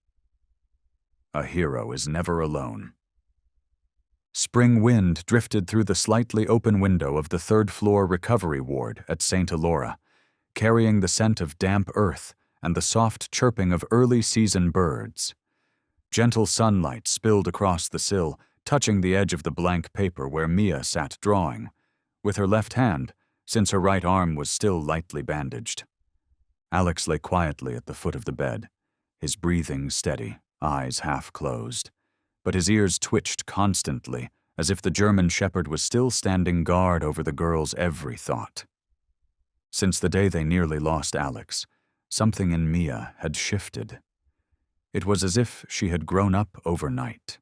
A hero is never alone. Spring wind drifted through the slightly open window of the third-floor recovery ward at St. Elora, carrying the scent of damp earth and the soft chirping of early-season birds. Gentle sunlight spilled across the sill, touching the edge of the blank paper where Mia sat drawing, with her left hand, since her right arm was still lightly bandaged. Alex lay quietly at the foot of the bed, his breathing steady, eyes half closed, but his ears twitched constantly, as if the German shepherd was still standing guard over the girl's every thought. Since the day they nearly lost Alex, something in Mia had shifted. It was as if she had grown up overnight.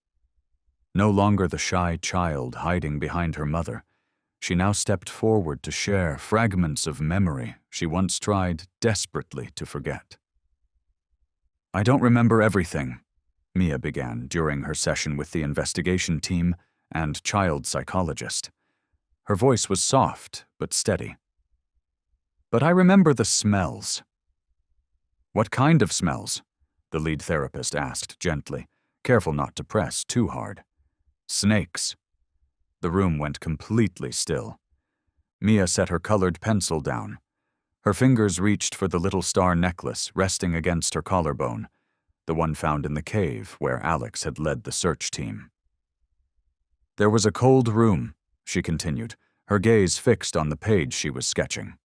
No longer the shy child hiding behind her mother, she now stepped forward to share fragments of memory she once tried desperately to forget. "I don't remember everything," Mia began during her session with the investigation team and child psychologist. Her voice was soft but steady. "But I remember the smells." "What kind of smells?" the lead therapist asked gently, careful not to press too hard. "Snakes." The room went completely still. Mia set her colored pencil down. Her fingers reached for the little star necklace resting against her collarbone, the one found in the cave where Alex had led the search team. "There was a cold room," she continued, her gaze fixed on the page she was sketching.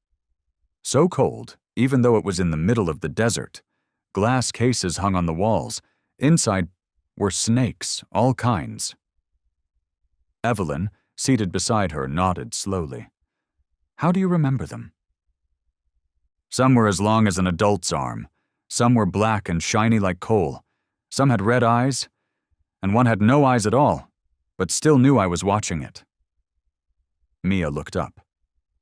"So cold, even though it was in the middle of the desert. Glass cases hung on the walls. Inside were snakes, all kinds." Evelyn, seated beside her, nodded slowly. "How do you remember them?" "Some were as long as an adult's arm. Some were black and shiny like coal. Some had red eyes, and one had no eyes at all, but still knew I was watching it." Mia looked up.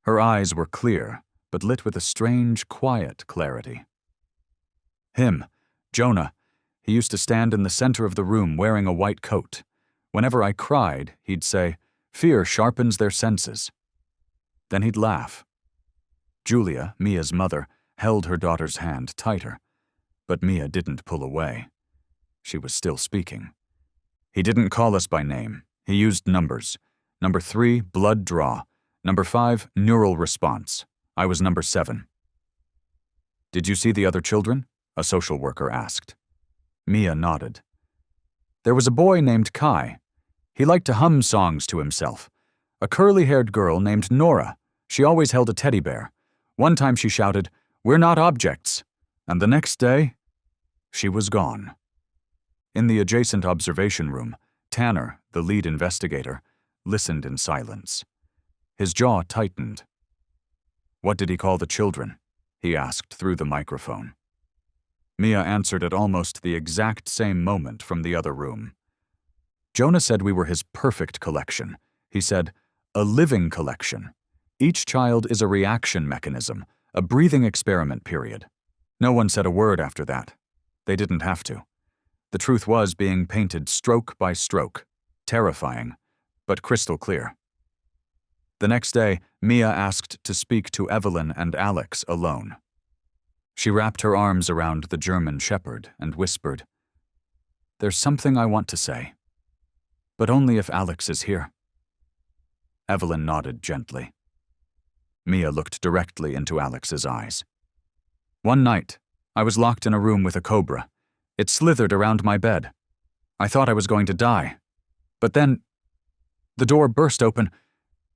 Her eyes were clear, but lit with a strange, quiet clarity. "Him, Jonah, he used to stand in the center of the room wearing a white coat. Whenever I cried, he'd say, 'Fear sharpens their senses.' Then he'd laugh." Julia, Mia's mother, held her daughter's hand tighter, but Mia didn't pull away. She was still speaking. "He didn't call us by name. He used numbers. Number 3, blood draw. Number 5, neural response. I was number 7. "Did you see the other children?" a social worker asked. Mia nodded. "There was a boy named Kai. He liked to hum songs to himself. A curly-haired girl named Nora. She always held a teddy bear. One time she shouted, 'We're not objects.' And the next day, she was gone." In the adjacent observation room, Tanner, the lead investigator, listened in silence. His jaw tightened. "What did he call the children?" he asked through the microphone. Mia answered at almost the exact same moment from the other room. "Jonah said we were his perfect collection. He said, a living collection. Each child is a reaction mechanism, a breathing experiment period." No one said a word after that. They didn't have to. The truth was being painted stroke by stroke, terrifying, but crystal clear. The next day, Mia asked to speak to Evelyn and Alex alone. She wrapped her arms around the German shepherd and whispered, "There's something I want to say, but only if Alex is here." Evelyn nodded gently. Mia looked directly into Alex's eyes. "One night, I was locked in a room with a cobra. It slithered around my bed. I thought I was going to die. But then, the door burst open.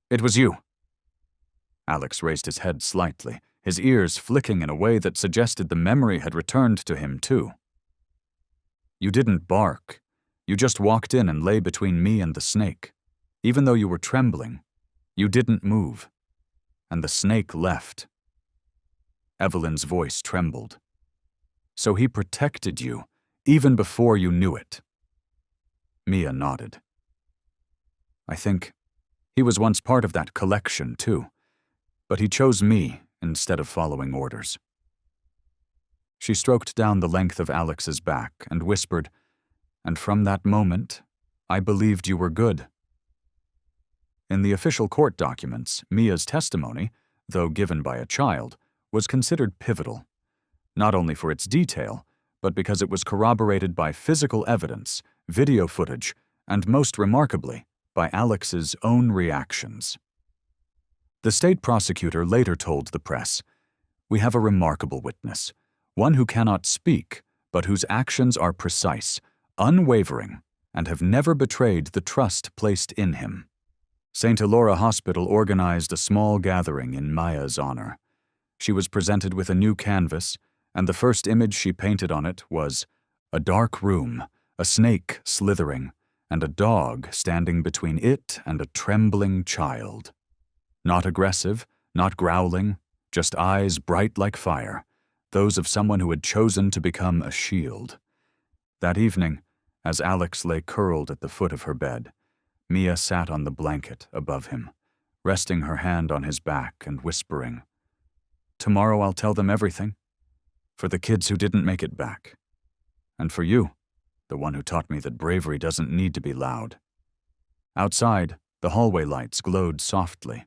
It was you." Alex raised his head slightly, his ears flicking in a way that suggested the memory had returned to him too. "You didn't bark. You just walked in and lay between me and the snake. Even though you were trembling, you didn't move. And the snake left." Evelyn's voice trembled. "So he protected you, even before you knew it." Mia nodded. "I think he was once part of that collection, too. But he chose me instead of following orders." She stroked down the length of Alex's back and whispered, "And from that moment, I believed you were good." In the official court documents, Mia's testimony, though given by a child, was considered pivotal, not only for its detail, but because it was corroborated by physical evidence, video footage, and most remarkably, by Alex's own reactions. The state prosecutor later told the press, "We have a remarkable witness, one who cannot speak, but whose actions are precise, unwavering, and have never betrayed the trust placed in him." St. Elora Hospital organized a small gathering in Maya's honor. She was presented with a new canvas, and the first image she painted on it was a dark room, a snake slithering, and a dog standing between it and a trembling child. Not aggressive, not growling, just eyes bright like fire, those of someone who had chosen to become a shield. That evening, as Alex lay curled at the foot of her bed, Mia sat on the blanket above him, resting her hand on his back and whispering, "Tomorrow I'll tell them everything. For the kids who didn't make it back. And for you, the one who taught me that bravery doesn't need to be loud." Outside, the hallway lights glowed softly,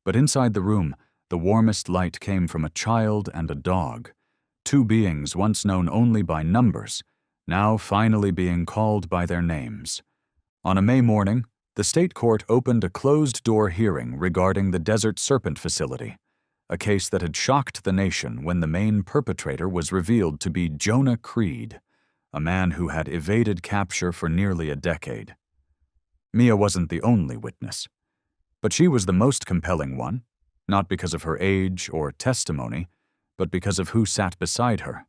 but inside the room, the warmest light came from a child and a dog, two beings once known only by numbers, now finally being called by their names. On a May morning, the state court opened a closed-door hearing regarding the Desert Serpent facility, a case that had shocked the nation when the main perpetrator was revealed to be Jonah Creed, a man who had evaded capture for nearly a decade. Mia wasn't the only witness, but she was the most compelling one, not because of her age or testimony, but because of who sat beside her.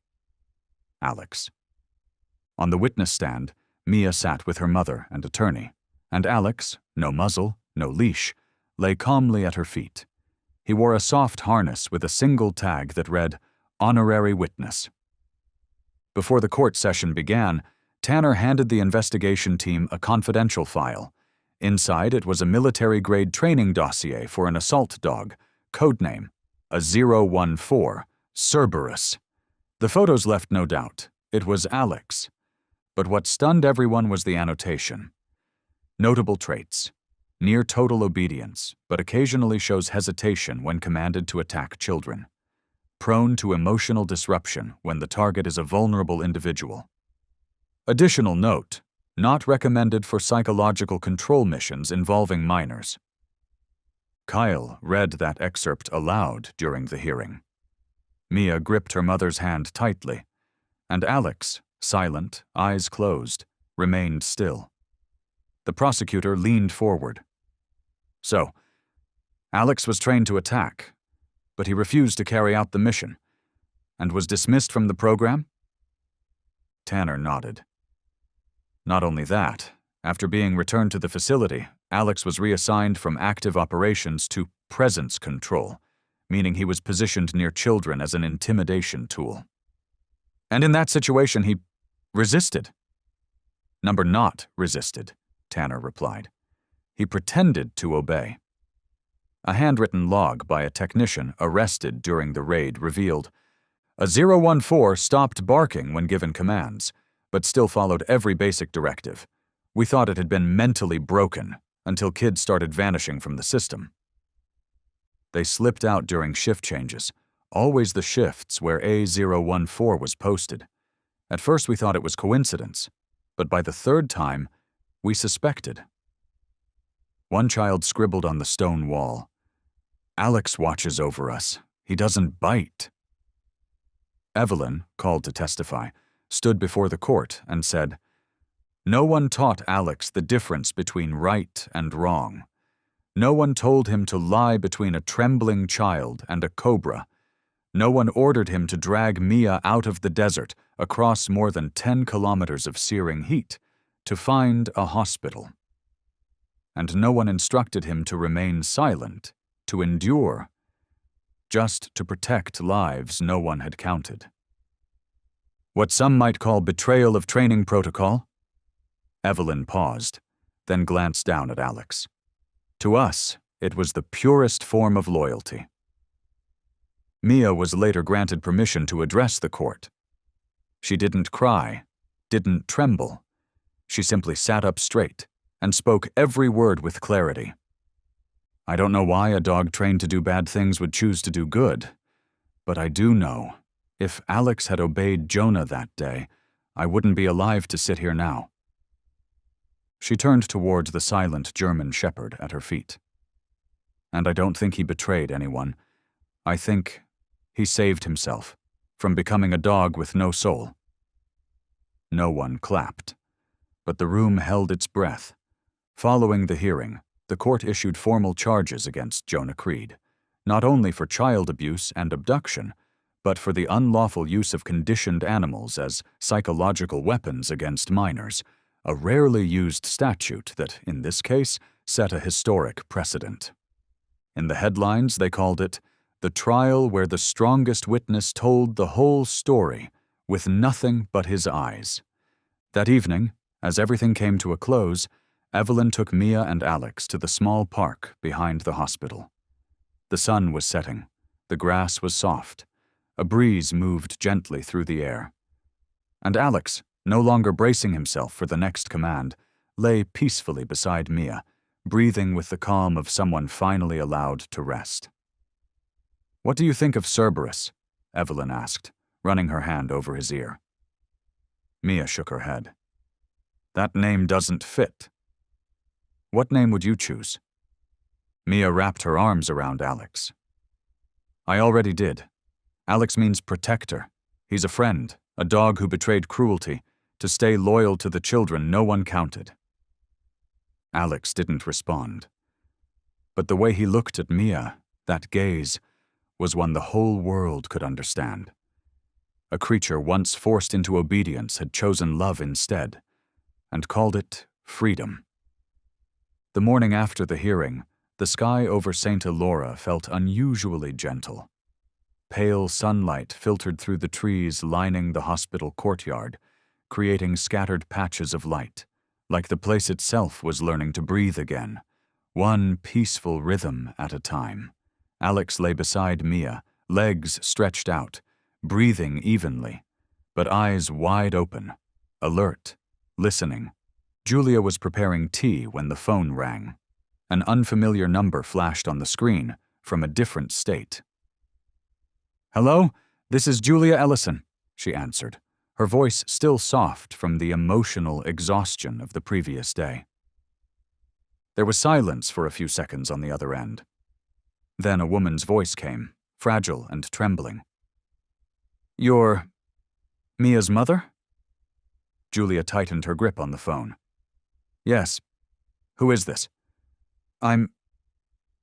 Alex. On the witness stand, Mia sat with her mother and attorney, and Alex, no muzzle, no leash, lay calmly at her feet. He wore a soft harness with a single tag that read, "Honorary Witness." Before the court session began, Tanner handed the investigation team a confidential file. Inside it was a military-grade training dossier for an assault dog, codename, a 014, Cerberus. The photos left no doubt. It was Alex. But what stunned everyone was the annotation. Notable traits. Near total obedience, but occasionally shows hesitation when commanded to attack children. Prone to emotional disruption when the target is a vulnerable individual. Additional note, not recommended for psychological control missions involving minors. Kyle read that excerpt aloud during the hearing. Mia gripped her mother's hand tightly, and Alex, silent, eyes closed, remained still. The prosecutor leaned forward. "So, Alex was trained to attack, but he refused to carry out the mission, and was dismissed from the program?" Tanner nodded. "Not only that, After being returned to the facility, Alex was reassigned from active operations to presence control, meaning he was positioned near children as an intimidation tool. And in that situation, he resisted. Number not resisted, Tanner replied. He pretended to obey. A handwritten log by a technician arrested during the raid revealed a 014 stopped barking when given commands, but still followed every basic directive. We thought it had been mentally broken until kids started vanishing from the system. They slipped out during shift changes, always the shifts where A014 was posted. At first we thought it was coincidence, but by the third time, we suspected. One child scribbled on the stone wall, "Alex watches over us. He doesn't bite." Evelyn, called to testify, stood before the court and said, "No one taught Alex the difference between right and wrong. No one told him to lie between a trembling child and a cobra. No one ordered him to drag Mia out of the desert across more than 10 kilometers of searing heat to find a hospital. And no one instructed him to remain silent, to endure, just to protect lives no one had counted. What some might call betrayal of training protocol?" Evelyn paused, then glanced down at Alex. "To us, it was the purest form of loyalty." Mia was later granted permission to address the court. She didn't cry, didn't tremble. She simply sat up straight and spoke every word with clarity. "I don't know why a dog trained to do bad things would choose to do good, but I do know, if Alex had obeyed Jonah that day, I wouldn't be alive to sit here now." She turned towards the silent German shepherd at her feet. "And I don't think he betrayed anyone. I think he saved himself from becoming a dog with no soul." No one clapped, but the room held its breath. Following the hearing, the court issued formal charges against Jonah Creed, not only for child abuse and abduction, but for the unlawful use of conditioned animals as psychological weapons against minors, a rarely used statute that, in this case, set a historic precedent. In the headlines, they called it the trial where the strongest witness told the whole story with nothing but his eyes. That evening, as everything came to a close, Evelyn took Mia and Alex to the small park behind the hospital. The sun was setting. The grass was soft. A breeze moved gently through the air. And Alex, no longer bracing himself for the next command, lay peacefully beside Mia, breathing with the calm of someone finally allowed to rest. "What do you think of Cerberus?" Evelyn asked, running her hand over his ear. Mia shook her head. "That name doesn't fit." "What name would you choose?" Mia wrapped her arms around Alex. "I already did. Alex means protector. He's a friend, a dog who betrayed cruelty, to stay loyal to the children no one counted." Alex didn't respond. But the way he looked at Mia, that gaze, was one the whole world could understand. A creature once forced into obedience had chosen love instead, and called it freedom. The morning after the hearing, the sky over St. Elora felt unusually gentle. Pale sunlight filtered through the trees lining the hospital courtyard, creating scattered patches of light, like the place itself was learning to breathe again, one peaceful rhythm at a time. Alex lay beside Mia, legs stretched out, breathing evenly, but eyes wide open, alert, listening. Julia was preparing tea when the phone rang. An unfamiliar number flashed on the screen from a different state. "Hello, this is Julia Ellison," she answered, her voice still soft from the emotional exhaustion of the previous day. There was silence for a few seconds on the other end. Then a woman's voice came, fragile and trembling. "You're Mia's mother?" Julia tightened her grip on the phone. "Yes. Who is this?" "I'm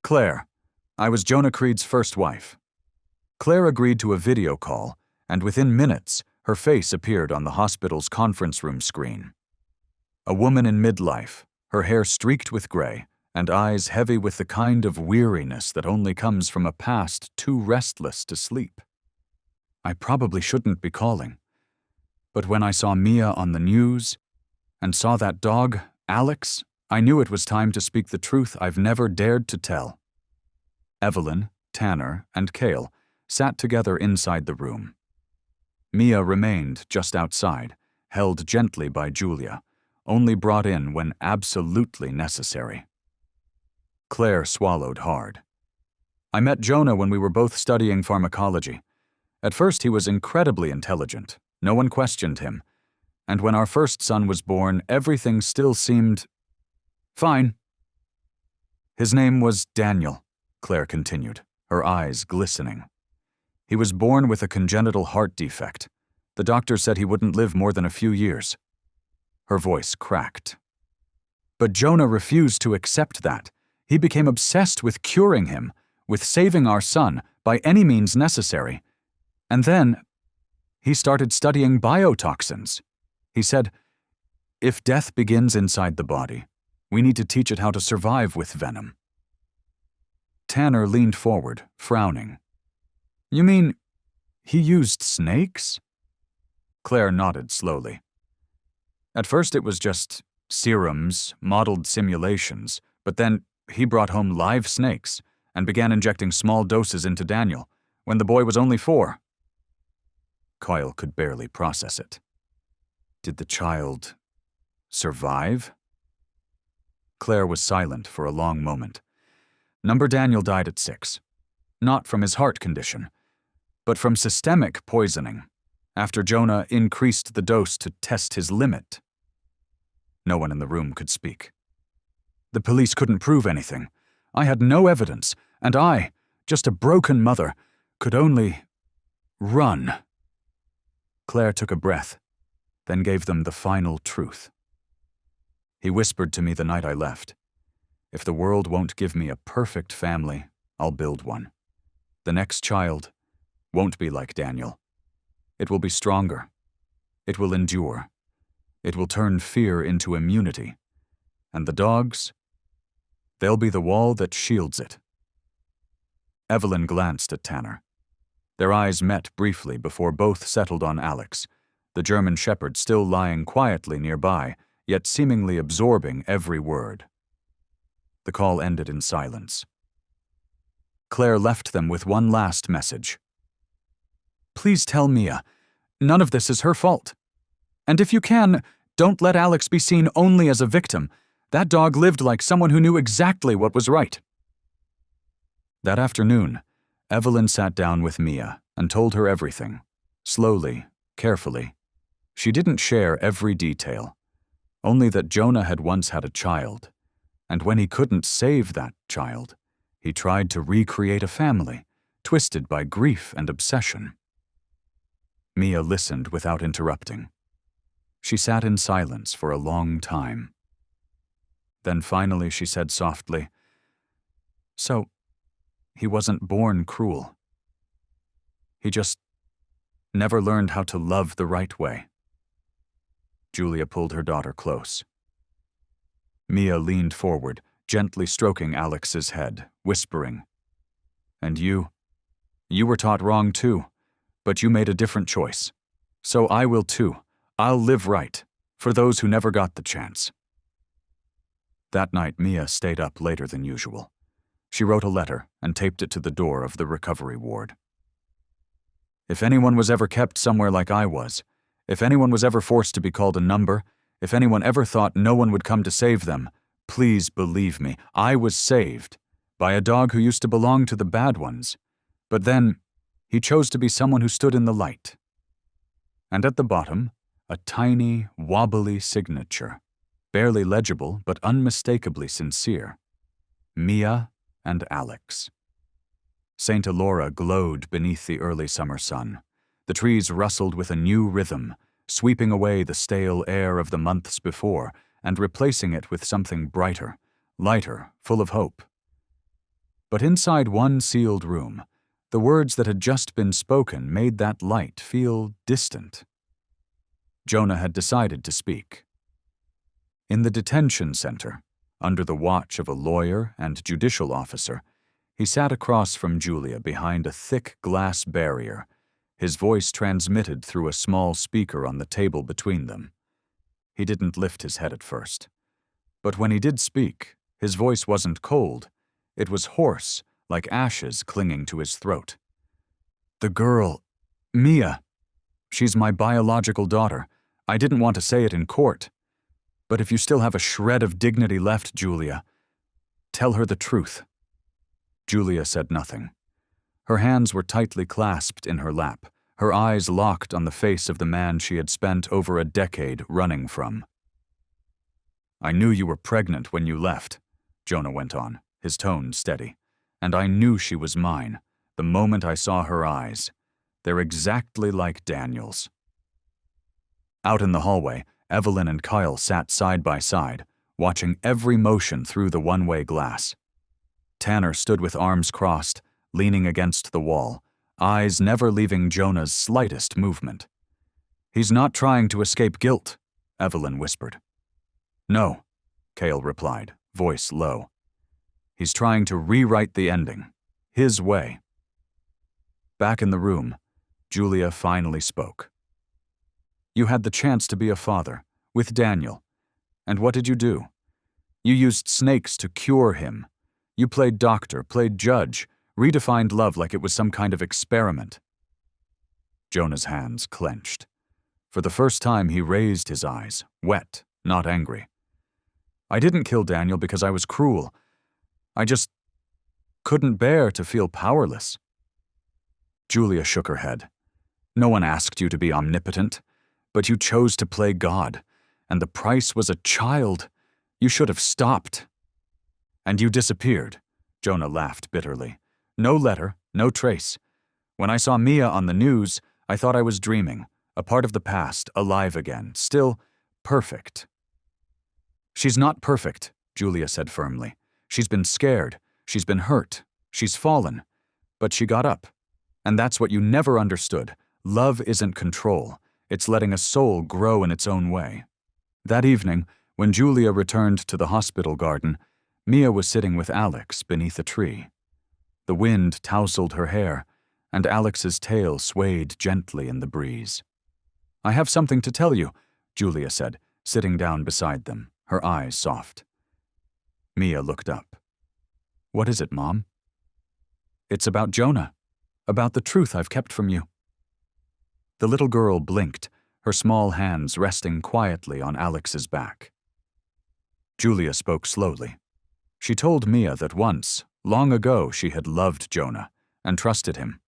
Claire. I was Jonah Creed's first wife." Claire agreed to a video call, and within minutes, her face appeared on the hospital's conference room screen. A woman in midlife, her hair streaked with gray, and eyes heavy with the kind of weariness that only comes from a past too restless to sleep. I probably shouldn't be calling, but when I saw Mia on the news and saw that dog, Alex, I knew it was time to speak the truth I've never dared to tell. Evelyn, Tanner, and Cale sat together inside the room. Mia remained just outside, held gently by Julia, only brought in when absolutely necessary. Claire swallowed hard. I met Jonah when we were both studying pharmacology. At first he was incredibly intelligent. No one questioned him. And when our first son was born, everything still seemed fine. His name was Daniel, Claire continued, her eyes glistening. He was born with a congenital heart defect. The doctor said he wouldn't live more than a few years. Her voice cracked. But Jonah refused to accept that. He became obsessed with curing him, with saving our son by any means necessary. And then he started studying biotoxins. He said, if death begins inside the body, we need to teach it how to survive with venom. Tanner leaned forward, frowning. You mean he used snakes? Claire nodded slowly. At first it was just serums, modeled simulations, but then he brought home live snakes and began injecting small doses into Daniel when the boy was only 4. Kyle could barely process it. Did the child survive? Claire was silent for a long moment. Number Daniel died at 6. Not from his heart condition, but from systemic poisoning, after Jonah increased the dose to test his limit. No one in the room could speak. The police couldn't prove anything. I had no evidence, and I, just a broken mother, could only run. Claire took a breath, then gave them the final truth. He whispered to me the night I left, if the world won't give me a perfect family, I'll build one. The next child won't be like Daniel. It will be stronger. It will endure. It will turn fear into immunity. And the dogs, they'll be the wall that shields it. Evelyn glanced at Tanner. Their eyes met briefly before both settled on Alex, the German shepherd still lying quietly nearby, yet seemingly absorbing every word. The call ended in silence. Claire left them with one last message. Please tell Mia, none of this is her fault. And if you can, don't let Alex be seen only as a victim. That dog lived like someone who knew exactly what was right. That afternoon, Evelyn sat down with Mia and told her everything, slowly, carefully. She didn't share every detail, only that Jonah had once had a child, and when he couldn't save that child, he tried to recreate a family, twisted by grief and obsession. Mia listened without interrupting. She sat in silence for a long time. Then finally she said softly, So, he wasn't born cruel. He just never learned how to love the right way. Julia pulled her daughter close. Mia leaned forward, gently stroking Alex's head, whispering, And you were taught wrong too, but you made a different choice. So I will too. I'll live right, for those who never got the chance. That night Mia stayed up later than usual. She wrote a letter and taped it to the door of the recovery ward. If anyone was ever kept somewhere like I was, if anyone was ever forced to be called a number, if anyone ever thought no one would come to save them, please believe me, I was saved by a dog who used to belong to the bad ones. But then, he chose to be someone who stood in the light. And at the bottom, a tiny, wobbly signature, barely legible but unmistakably sincere. Mia and Alex. St. Elora glowed beneath the early summer sun. The trees rustled with a new rhythm, sweeping away the stale air of the months before and replacing it with something brighter, lighter, full of hope. But inside one sealed room, the words that had just been spoken made that light feel distant. Jonah had decided to speak. In the detention center, under the watch of a lawyer and judicial officer, he sat across from Julia behind a thick glass barrier, his voice transmitted through a small speaker on the table between them. He didn't lift his head at first. But when he did speak, his voice wasn't cold. It was hoarse, like ashes clinging to his throat. "The girl, Mia. She's my biological daughter. I didn't want to say it in court. But if you still have a shred of dignity left, Julia, tell her the truth." Julia said nothing. Her hands were tightly clasped in her lap, her eyes locked on the face of the man she had spent over a decade running from. "I knew you were pregnant when you left," Jonah went on, his tone steady. "And I knew she was mine, the moment I saw her eyes. They're exactly like Daniel's." Out in the hallway, Evelyn and Kyle sat side by side, watching every motion through the one-way glass. Tanner stood with arms crossed, leaning against the wall, eyes never leaving Jonah's slightest movement. "He's not trying to escape guilt," Evelyn whispered. "No," Cale replied, voice low. "He's trying to rewrite the ending, his way." Back in the room, Julia finally spoke. "You had the chance to be a father, with Daniel. And what did you do? You used snakes to cure him. You played doctor, played judge, redefined love like it was some kind of experiment." Jonah's hands clenched. For the first time, he raised his eyes, wet, not angry. "I didn't kill Daniel because I was cruel. I just couldn't bear to feel powerless." Julia shook her head. "No one asked you to be omnipotent, but you chose to play God, and the price was a child. You should have stopped." "And you disappeared," Jonah laughed bitterly. "No letter, no trace. When I saw Mia on the news, I thought I was dreaming, a part of the past, alive again, still perfect." "She's not perfect," Julia said firmly. "She's been scared, she's been hurt, she's fallen. But she got up. And that's what you never understood. Love isn't control. It's letting a soul grow in its own way." That evening, when Julia returned to the hospital garden, Mia was sitting with Alex beneath a tree. The wind tousled her hair, and Alex's tail swayed gently in the breeze. "I have something to tell you," Julia said, sitting down beside them, her eyes soft. Mia looked up. "What is it, Mom?" "It's about Jonah, about the truth I've kept from you." The little girl blinked, her small hands resting quietly on Alex's back. Julia spoke slowly. She told Mia that once, long ago, she had loved Jonah and trusted him.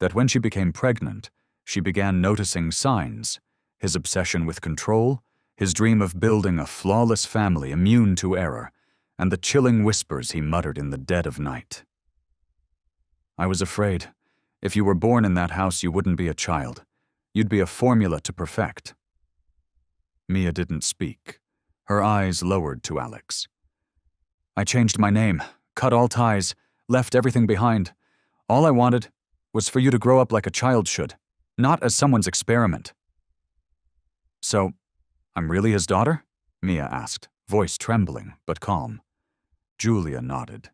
That when she became pregnant, she began noticing signs, his obsession with control, his dream of building a flawless family immune to error, and the chilling whispers he muttered in the dead of night. "I was afraid. If you were born in that house, you wouldn't be a child. You'd be a formula to perfect." Mia didn't speak. Her eyes lowered to Alex. "I changed my name, cut all ties, left everything behind. All I wanted was for you to grow up like a child should, not as someone's experiment." "So, I'm really his daughter?" Mia asked, voice trembling but calm. Julia nodded.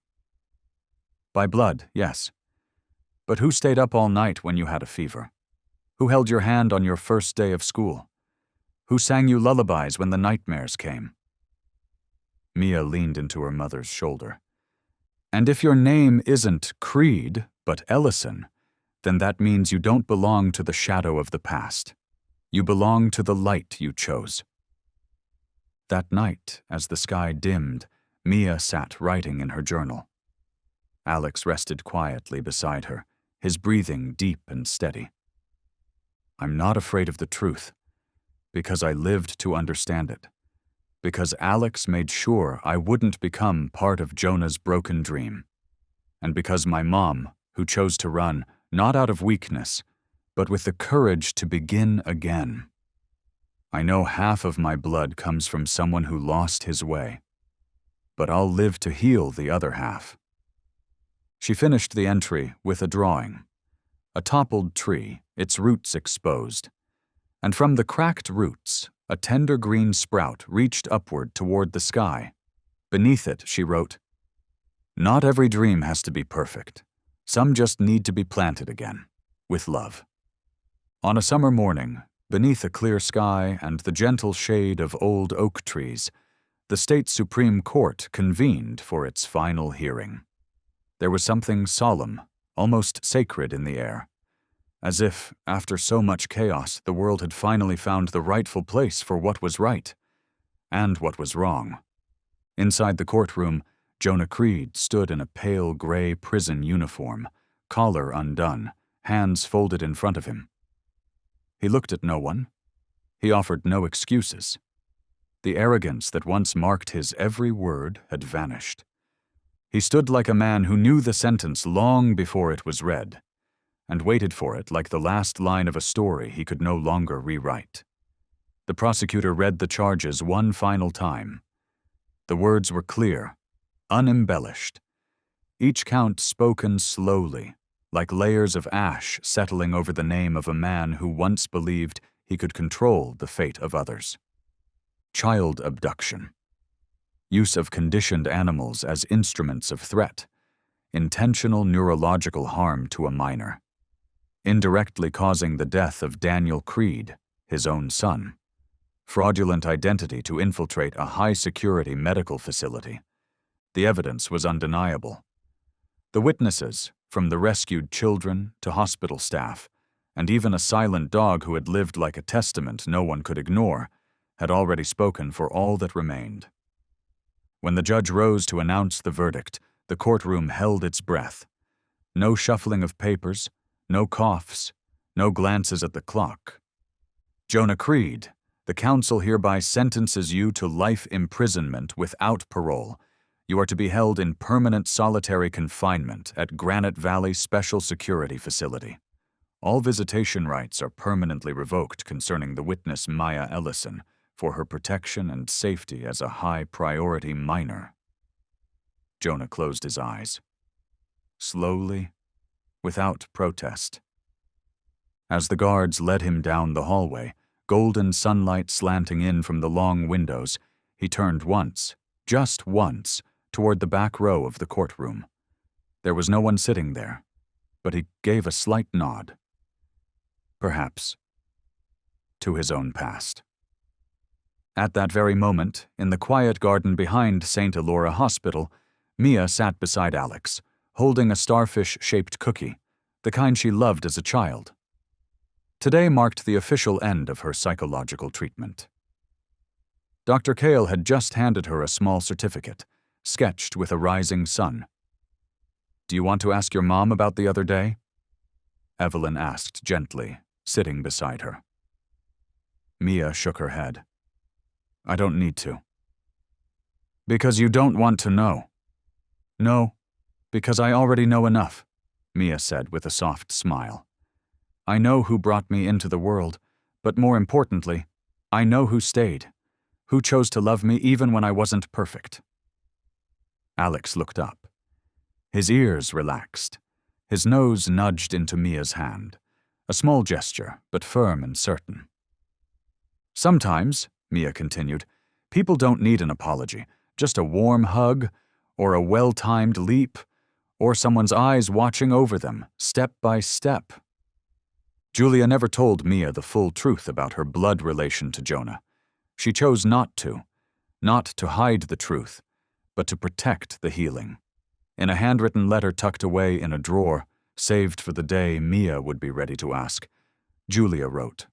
"By blood, yes. But who stayed up all night when you had a fever? Who held your hand on your first day of school? Who sang you lullabies when the nightmares came?" Mia leaned into her mother's shoulder. "And if your name isn't Creed, but Ellison, then that means you don't belong to the shadow of the past. You belong to the light you chose." That night, as the sky dimmed, Mia sat writing in her journal. Alex rested quietly beside her, his breathing deep and steady. "I'm not afraid of the truth, because I lived to understand it. Because Alex made sure I wouldn't become part of Jonah's broken dream. And because my mom, who chose to run, not out of weakness, but with the courage to begin again. I know half of my blood comes from someone who lost his way, but I'll live to heal the other half." She finished the entry with a drawing. A toppled tree, its roots exposed. And from the cracked roots, A tender green sprout reached upward toward the sky. Beneath it, she wrote, "Not every dream has to be perfect. Some just need to be planted again, with love." On a summer morning, beneath a clear sky and the gentle shade of old oak trees, the state Supreme Court convened for its final hearing. There was something solemn, almost sacred in the air, as if, after so much chaos, the world had finally found the rightful place for what was right and what was wrong. Inside the courtroom, Jonah Creed stood in a pale gray prison uniform, collar undone, hands folded in front of him. He looked at no one. He offered no excuses. The arrogance that once marked his every word had vanished. He stood like a man who knew the sentence long before it was read, and waited for it like the last line of a story he could no longer rewrite. The prosecutor read the charges one final time. The words were clear, unembellished, each count spoken slowly, like layers of ash settling over the name of a man who once believed he could control the fate of others. Child abduction. Use of conditioned animals as instruments of threat. Intentional neurological harm to a minor. Indirectly causing the death of Daniel Creed, his own son. Fraudulent identity to infiltrate a high-security medical facility. The evidence was undeniable. The witnesses, from the rescued children to hospital staff, and even a silent dog who had lived like a testament no one could ignore, had already spoken for all that remained. When the judge rose to announce the verdict, the courtroom held its breath. No shuffling of papers, no coughs, no glances at the clock. "Jonah Creed, the council hereby sentences you to life imprisonment without parole. You are to be held in permanent solitary confinement at Granite Valley Special Security Facility. All visitation rights are permanently revoked concerning the witness Maya Ellison for her protection and safety as a high-priority minor." Jonah closed his eyes. Slowly, without protest. As the guards led him down the hallway, golden sunlight slanting in from the long windows, he turned once, just once, toward the back row of the courtroom. There was no one sitting there, but he gave a slight nod. Perhaps to his own past. At that very moment, in the quiet garden behind St. Elora Hospital, Mia sat beside Alex, holding a starfish-shaped cookie, the kind she loved as a child. Today marked the official end of her psychological treatment. Dr. Cale had just handed her a small certificate, sketched with a rising sun. "Do you want to ask your mom about the other day?" Evelyn asked gently, sitting beside her. Mia shook her head. "I don't need to." "Because you don't want to know." "No, because I already know enough," Mia said with a soft smile. "I know who brought me into the world, but more importantly, I know who stayed, who chose to love me even when I wasn't perfect." Alex looked up. His ears relaxed. His nose nudged into Mia's hand, a small gesture, but firm and certain. "Sometimes," Mia continued, "people don't need an apology, just a warm hug, or a well-timed leap, or someone's eyes watching over them, step by step." Julia never told Mia the full truth about her blood relation to Jonah. She chose not to hide the truth, but to protect the healing. In a handwritten letter tucked away in a drawer, saved for the day Mia would be ready to ask, Julia wrote,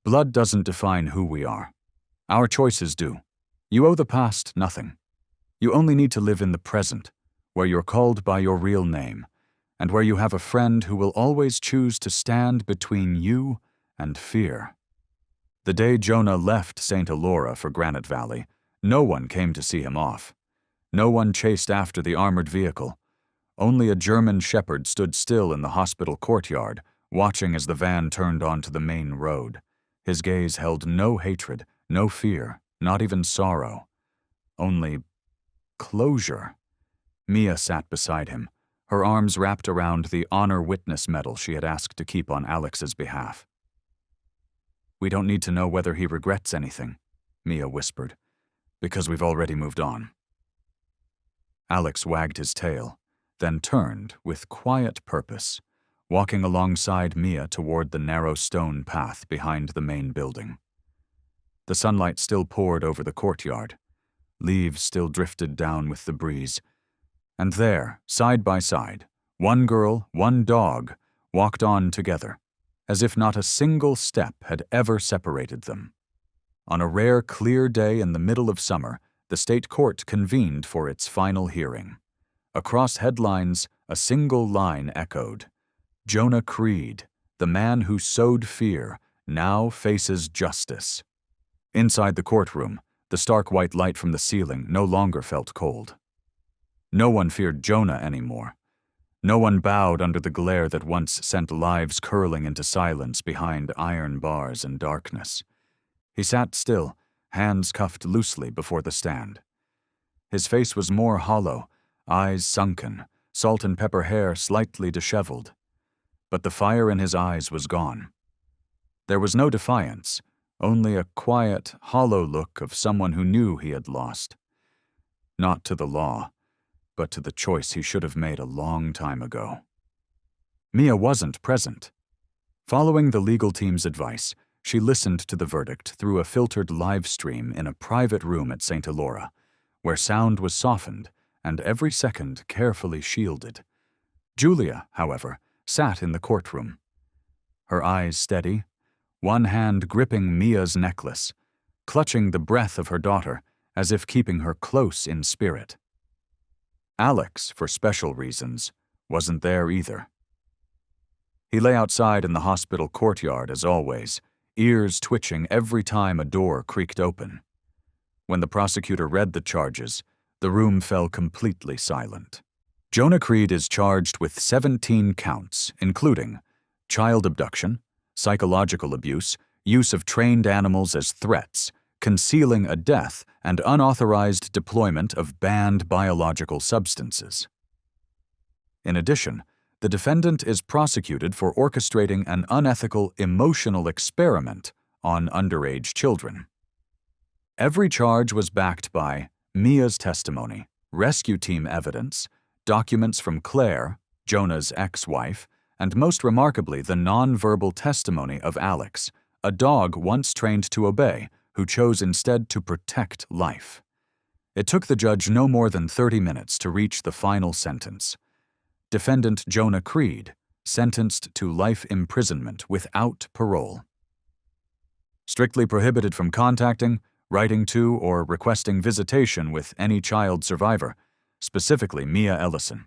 "Blood doesn't define who we are. Our choices do. You owe the past nothing. You only need to live in the present, where you're called by your real name, and where you have a friend who will always choose to stand between you and fear." The day Jonah left St. Elora for Granite Valley, no one came to see him off. No one chased after the armored vehicle. Only a German shepherd stood still in the hospital courtyard, watching as the van turned onto the main road. His gaze held no hatred, no fear, not even sorrow. Only closure. Mia sat beside him, her arms wrapped around the honor witness medal she had asked to keep on Alex's behalf. We don't need to know whether he regrets anything, Mia whispered, because we've already moved on. Alex wagged his tail, then turned with quiet purpose, walking alongside Mia toward the narrow stone path behind the main building. The sunlight still poured over the courtyard. Leaves still drifted down with the breeze. And there, side by side, one girl, one dog, walked on together, as if not a single step had ever separated them. On a rare, clear day in the middle of summer, the state court convened for its final hearing. Across headlines, a single line echoed. Jonah Creed, the man who sowed fear, now faces justice. Inside the courtroom, the stark white light from the ceiling no longer felt cold. No one feared Jonah anymore. No one bowed under the glare that once sent lives curling into silence behind iron bars and darkness. He sat still, hands cuffed loosely before the stand. His face was more hollow, eyes sunken, salt and pepper hair slightly disheveled. But the fire in his eyes was gone. There was no defiance, only a quiet, hollow look of someone who knew he had lost. Not to the law, but to the choice he should have made a long time ago. Mia wasn't present. Following the legal team's advice, she listened to the verdict through a filtered live stream in a private room at St. Elora, where sound was softened and every second carefully shielded. Julia, however, sat in the courtroom. Her eyes steady, one hand gripping Mia's necklace, clutching the breath of her daughter as if keeping her close in spirit. Alex, for special reasons, wasn't there either. He lay outside in the hospital courtyard as always, ears twitching every time a door creaked open. When the prosecutor read the charges, the room fell completely silent. Jonah Creed is charged with 17 counts, including child abduction, psychological abuse, use of trained animals as threats, concealing a death, and unauthorized deployment of banned biological substances. In addition, the defendant is prosecuted for orchestrating an unethical emotional experiment on underage children. Every charge was backed by Mia's testimony, rescue team evidence, documents from Claire, Jonah's ex-wife, and most remarkably the non-verbal testimony of Alex, a dog once trained to obey, who chose instead to protect life. It took the judge no more than 30 minutes to reach the final sentence. Defendant Jonah Creed, sentenced to life imprisonment without parole. Strictly prohibited from contacting, writing to, or requesting visitation with any child survivor, specifically Mia Ellison.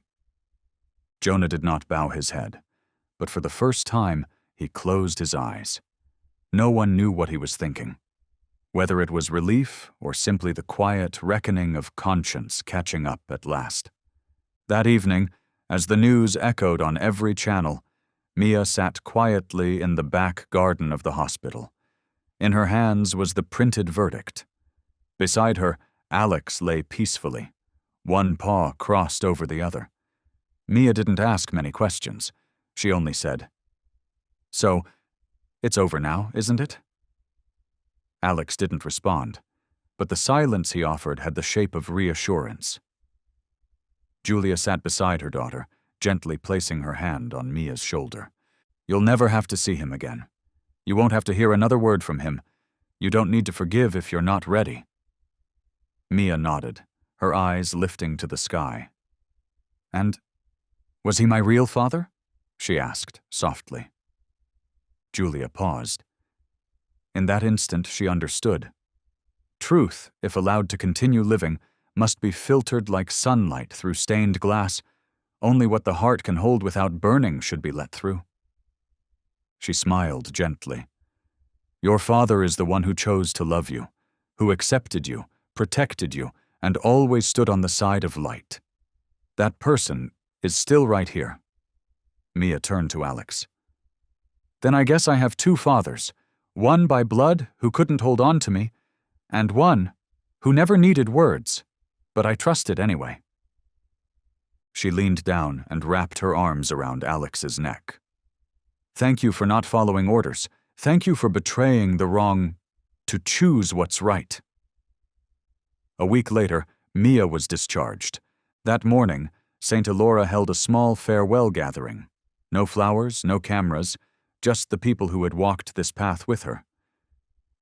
Jonah did not bow his head, but for the first time, he closed his eyes. No one knew what he was thinking, whether it was relief or simply the quiet reckoning of conscience catching up at last. That evening, as the news echoed on every channel, Mia sat quietly in the back garden of the hospital. In her hands was the printed verdict. Beside her, Alex lay peacefully, one paw crossed over the other. Mia didn't ask many questions. She only said, "So, it's over now, isn't it?" Alex didn't respond, but the silence he offered had the shape of reassurance. Julia sat beside her daughter, gently placing her hand on Mia's shoulder. "You'll never have to see him again. You won't have to hear another word from him. You don't need to forgive if you're not ready." Mia nodded, her eyes lifting to the sky. "And was he my real father?" she asked, softly. Julia paused. In that instant, she understood. Truth, if allowed to continue living, must be filtered like sunlight through stained glass. Only what the heart can hold without burning should be let through. She smiled gently. "Your father is the one who chose to love you, who accepted you, protected you, and always stood on the side of light. That person is still right here." Mia turned to Alex. "Then I guess I have two fathers, one by blood who couldn't hold on to me, and one who never needed words, but I trusted anyway." She leaned down and wrapped her arms around Alex's neck. "Thank you for not following orders. Thank you for betraying the wrong to choose what's right." A week later, Mia was discharged. That morning, St. Elora held a small farewell gathering. No flowers, no cameras, just the people who had walked this path with her.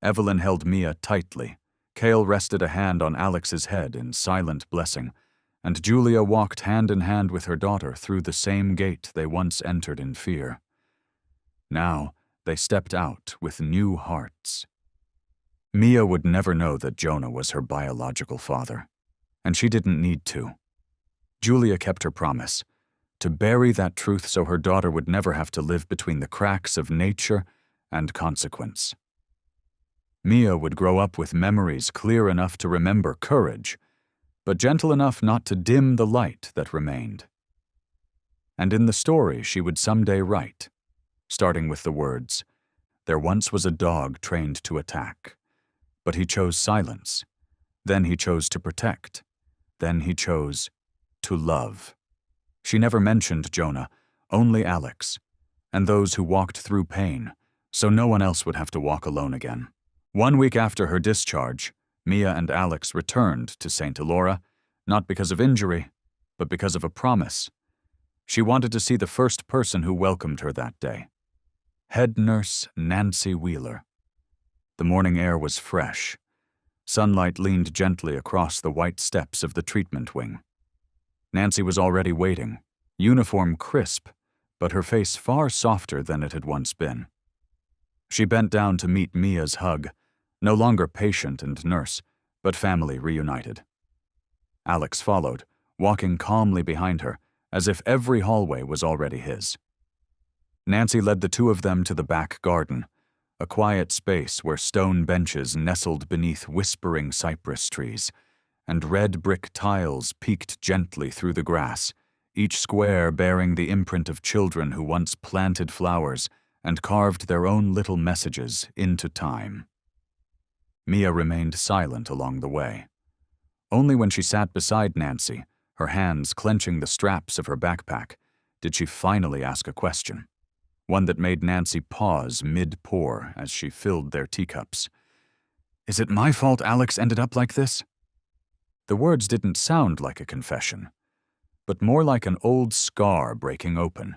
Evelyn held Mia tightly. Cale rested a hand on Alex's head in silent blessing, and Julia walked hand in hand with her daughter through the same gate they once entered in fear. Now, they stepped out with new hearts. Mia would never know that Jonah was her biological father, and she didn't need to. Julia kept her promise, to bury that truth so her daughter would never have to live between the cracks of nature and consequence. Mia would grow up with memories clear enough to remember courage, but gentle enough not to dim the light that remained. And in the story she would someday write, starting with the words, "There once was a dog trained to attack, but he chose silence. Then he chose to protect. Then he chose to love." She never mentioned Jonah, only Alex, and those who walked through pain, so no one else would have to walk alone again. 1 week after her discharge, Mia and Alex returned to St. Elora, not because of injury, but because of a promise. She wanted to see the first person who welcomed her that day. Head nurse Nancy Wheeler. The morning air was fresh. Sunlight leaned gently across the white steps of the treatment wing. Nancy was already waiting, uniform crisp, but her face far softer than it had once been. She bent down to meet Mia's hug, no longer patient and nurse, but family reunited. Alex followed, walking calmly behind her, as if every hallway was already his. Nancy led the two of them to the back garden, a quiet space where stone benches nestled beneath whispering cypress trees, and red brick tiles peeked gently through the grass, each square bearing the imprint of children who once planted flowers and carved their own little messages into time. Mia remained silent along the way. Only when she sat beside Nancy, her hands clenching the straps of her backpack, did she finally ask a question, one that made Nancy pause mid-pour as she filled their teacups. "Is it my fault Alex ended up like this?" The words didn't sound like a confession, but more like an old scar breaking open,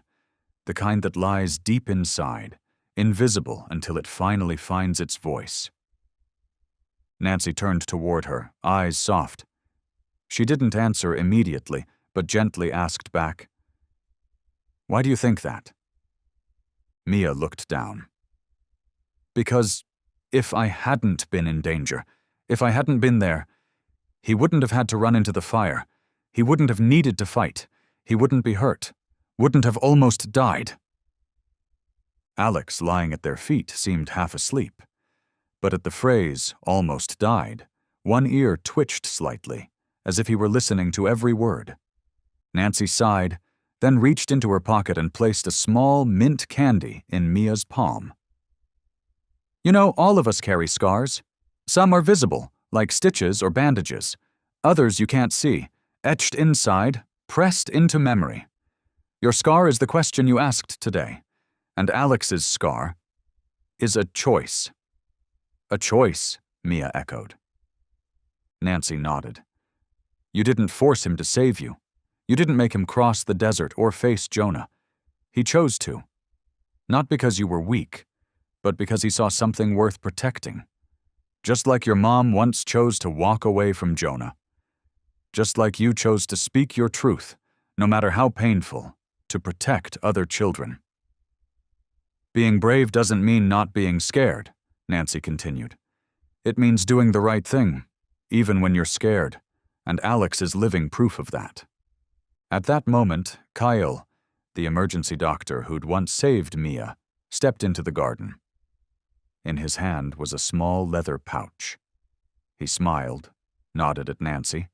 the kind that lies deep inside, invisible until it finally finds its voice. Nancy turned toward her, eyes soft. She didn't answer immediately, but gently asked back, "Why do you think that?" Mia looked down. "Because if I hadn't been in danger, if I hadn't been there, he wouldn't have had to run into the fire. He wouldn't have needed to fight. He wouldn't be hurt. Wouldn't have almost died." Alex, lying at their feet, seemed half asleep. But at the phrase, "almost died," one ear twitched slightly, as if he were listening to every word. Nancy sighed, then reached into her pocket and placed a small mint candy in Mia's palm. "You know, all of us carry scars. Some are visible, like stitches or bandages. Others you can't see, etched inside, pressed into memory. Your scar is the question you asked today, and Alex's scar is a choice." "A choice," Mia echoed. Nancy nodded. "You didn't force him to save you. You didn't make him cross the desert or face Jonah. He chose to. Not because you were weak, but because he saw something worth protecting. Just like your mom once chose to walk away from Jonah. Just like you chose to speak your truth, no matter how painful, to protect other children." "Being brave doesn't mean not being scared," Nancy continued. "It means doing the right thing, even when you're scared, and Alex is living proof of that." At that moment, Kyle, the emergency doctor who'd once saved Mia, stepped into the garden. In his hand was a small leather pouch. He smiled, nodded at Nancy,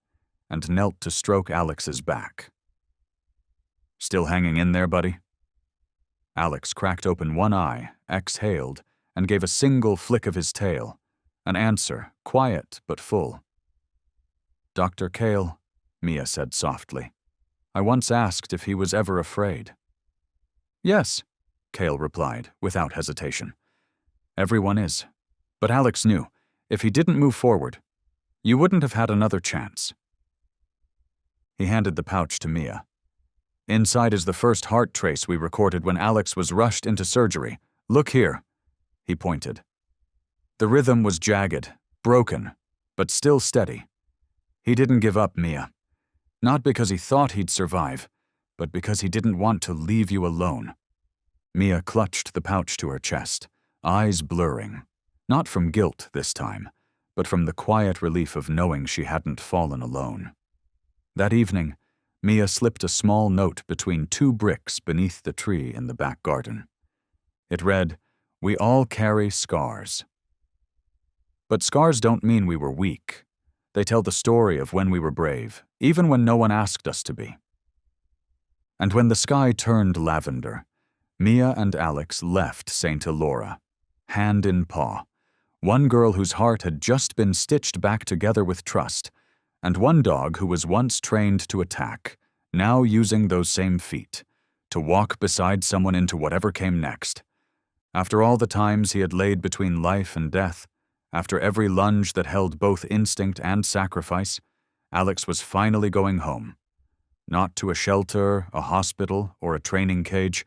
and knelt to stroke Alex's back. "Still hanging in there, buddy?" Alex cracked open one eye, exhaled, and gave a single flick of his tail, an answer, quiet but full. "Dr. Cale," Mia said softly, "I once asked if he was ever afraid." "Yes," Cale replied, without hesitation. Everyone is. But Alex knew, if he didn't move forward, you wouldn't have had another chance. He handed the pouch to Mia. Inside is the first heart trace we recorded when Alex was rushed into surgery. Look here, he pointed. The rhythm was jagged, broken, but still steady. He didn't give up, Mia. Not because he thought he'd survive, but because he didn't want to leave you alone. Mia clutched the pouch to her chest, eyes blurring, not from guilt this time, but from the quiet relief of knowing she hadn't fallen alone. That evening, Mia slipped a small note between 2 bricks beneath the tree in the back garden. It read, "We all carry scars." But scars don't mean we were weak. They tell the story of when we were brave, even when no one asked us to be. And when the sky turned lavender, Mia and Alex left St. Elora, hand in paw, one girl whose heart had just been stitched back together with trust, and one dog who was once trained to attack, now using those same feet, to walk beside someone into whatever came next. After all the times he had laid between life and death, after every lunge that held both instinct and sacrifice, Alex was finally going home. Not to a shelter, a hospital, or a training cage,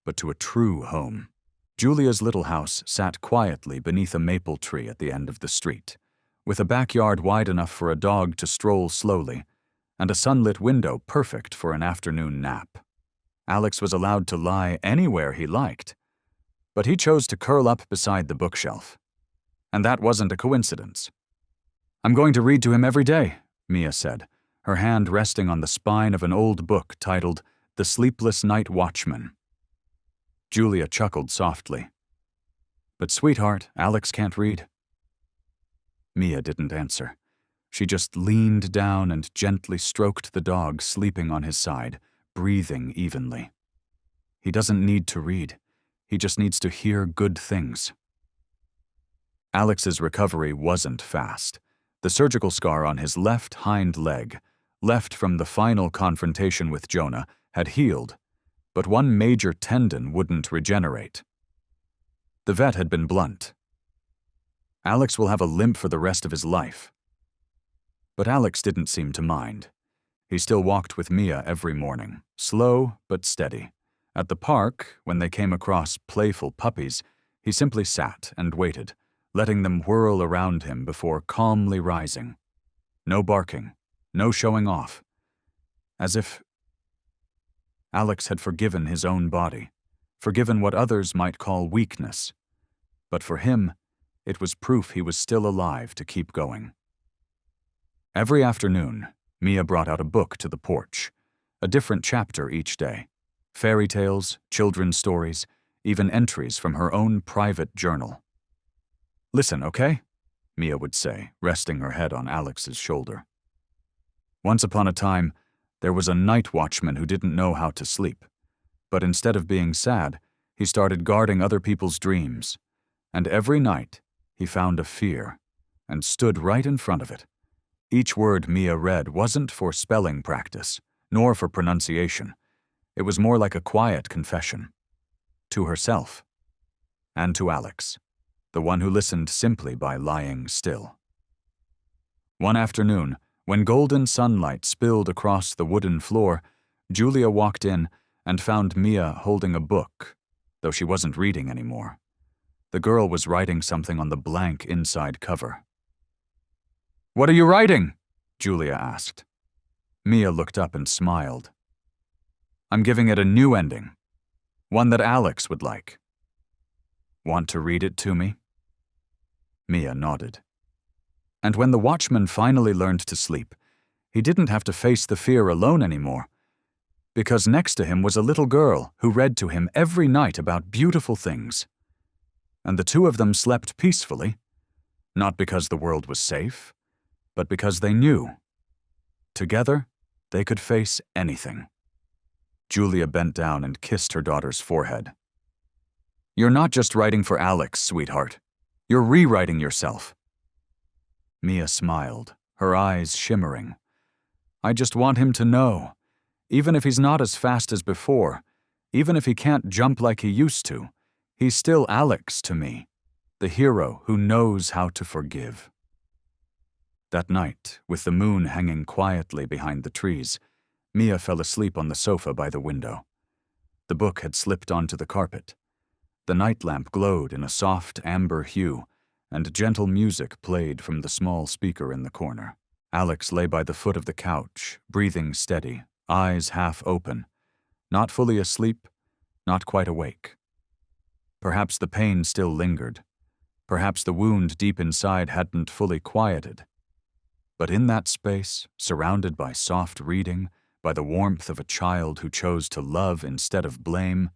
but to a true home. Julia's little house sat quietly beneath a maple tree at the end of the street, with a backyard wide enough for a dog to stroll slowly, and a sunlit window perfect for an afternoon nap. Alex was allowed to lie anywhere he liked, but he chose to curl up beside the bookshelf. And that wasn't a coincidence. "I'm going to read to him every day," Mia said, her hand resting on the spine of an old book titled The Sleepless Night Watchman. Julia chuckled softly. "But sweetheart, Alex can't read." Mia didn't answer. She just leaned down and gently stroked the dog sleeping on his side, breathing evenly. He doesn't need to read. He just needs to hear good things. Alex's recovery wasn't fast. The surgical scar on his left hind leg, left from the final confrontation with Jonah, had healed, but one major tendon wouldn't regenerate. The vet had been blunt. Alex will have a limp for the rest of his life. But Alex didn't seem to mind. He still walked with Mia every morning, slow but steady. At the park, when they came across playful puppies, he simply sat and waited, letting them whirl around him before calmly rising. No barking, no showing off. As if Alex had forgiven his own body, forgiven what others might call weakness. But for him, it was proof he was still alive to keep going. Every afternoon, Mia brought out a book to the porch, a different chapter each day. Fairy tales, children's stories, even entries from her own private journal. "Listen, okay?" Mia would say, resting her head on Alex's shoulder. Once upon a time, there was a night watchman who didn't know how to sleep. But instead of being sad, he started guarding other people's dreams. And every night, he found a fear and stood right in front of it. Each word Mia read wasn't for spelling practice, nor for pronunciation. It was more like a quiet confession. To herself. And to Alex, the one who listened simply by lying still. One afternoon, when golden sunlight spilled across the wooden floor, Julia walked in and found Mia holding a book, though she wasn't reading anymore. The girl was writing something on the blank inside cover. "What are you writing?" Julia asked. Mia looked up and smiled. "I'm giving it a new ending, one that Alex would like. Want to read it to me?" Mia nodded. And when the watchman finally learned to sleep, he didn't have to face the fear alone anymore, because next to him was a little girl who read to him every night about beautiful things. And the two of them slept peacefully, not because the world was safe, but because they knew. Together, they could face anything. Julia bent down and kissed her daughter's forehead. "You're not just writing for Alex, sweetheart. You're rewriting yourself." Mia smiled, her eyes shimmering. "I just want him to know, even if he's not as fast as before, even if he can't jump like he used to, he's still Alex to me. the hero who knows how to forgive. That night, with the moon hanging quietly behind the trees, Mia fell asleep on the sofa by the window. The book had slipped onto the carpet. The night lamp glowed in a soft amber hue, and gentle music played from the small speaker in the corner. Alex lay by the foot of the couch, breathing steady, eyes half open, not fully asleep, not quite awake. Perhaps the pain still lingered. Perhaps the wound deep inside hadn't fully quieted. But in that space, surrounded by soft reading, by the warmth of a child who chose to love instead of blame,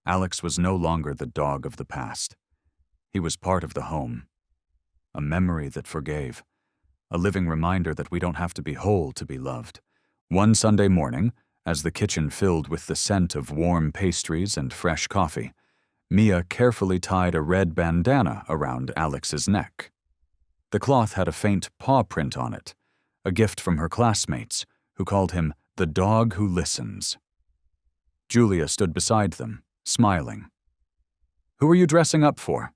Alex was no longer the dog of the past. He was part of the home, a memory that forgave, a living reminder that we don't have to be whole to be loved. One Sunday morning, as the kitchen filled with the scent of warm pastries and fresh coffee, Mia carefully tied a red bandana around Alex's neck. The cloth had a faint paw print on it, a gift from her classmates, who called him the dog who listens. Julia stood beside them, smiling. "Who are you dressing up for?"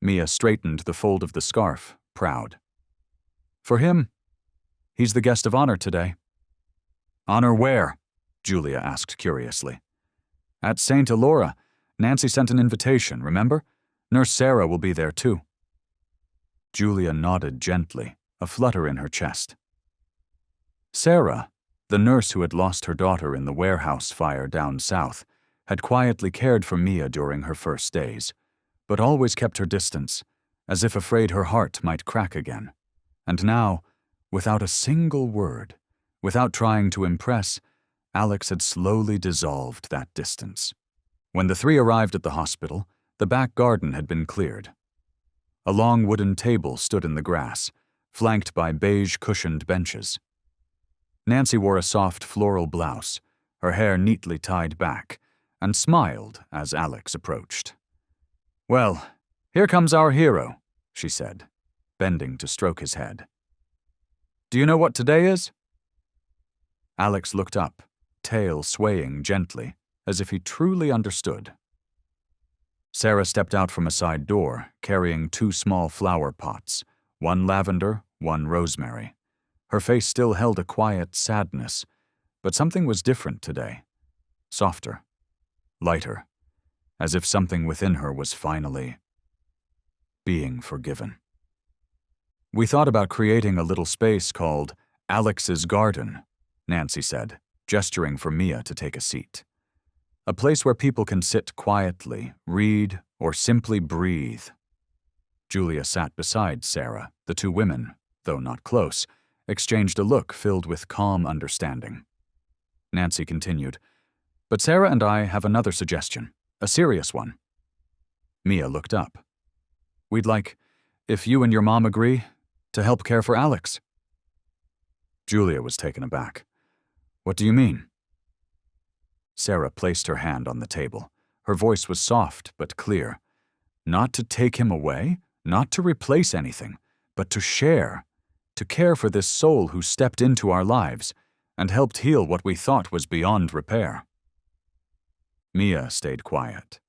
Mia straightened the fold of the scarf, proud. "For him. He's the guest of honor today." "Honor where?" Julia asked curiously. "At St. Elora. Nancy sent an invitation, remember? Nurse Sarah will be there too." Julia nodded gently, a flutter in her chest. Sarah, the nurse who had lost her daughter in the warehouse fire down south, had quietly cared for Mia during her first days, but always kept her distance, as if afraid her heart might crack again. And now, without a single word, without trying to impress, Alex had slowly dissolved that distance. When the three arrived at the hospital, the back garden had been cleared. A long wooden table stood in the grass, flanked by beige-cushioned benches. Nancy wore a soft floral blouse, her hair neatly tied back, and smiled as Alex approached. "Well, here comes our hero," she said, bending to stroke his head. "Do you know what today is?" Alex looked up, tail swaying gently, as if he truly understood. Sarah stepped out from a side door, carrying 2 small flower pots, one lavender, one rosemary. Her face still held a quiet sadness, but something was different today. Softer, lighter, as if something within her was finally being forgiven. "We thought about creating a little space called Alex's Garden," Nancy said, gesturing for Mia to take a seat. "A place where people can sit quietly, read, or simply breathe." Julia sat beside Sarah. The 2 women, though not close, exchanged a look filled with calm understanding. Nancy continued, "But Sarah and I have another suggestion, a serious one." Mia looked up. "We'd like, if you and your mom agree, to help care for Alex." Julia was taken aback. "What do you mean?" Sarah placed her hand on the table. Her voice was soft but clear. "Not to take him away, not to replace anything, but to share, to care for this soul who stepped into our lives and helped heal what we thought was beyond repair." Mia stayed quiet.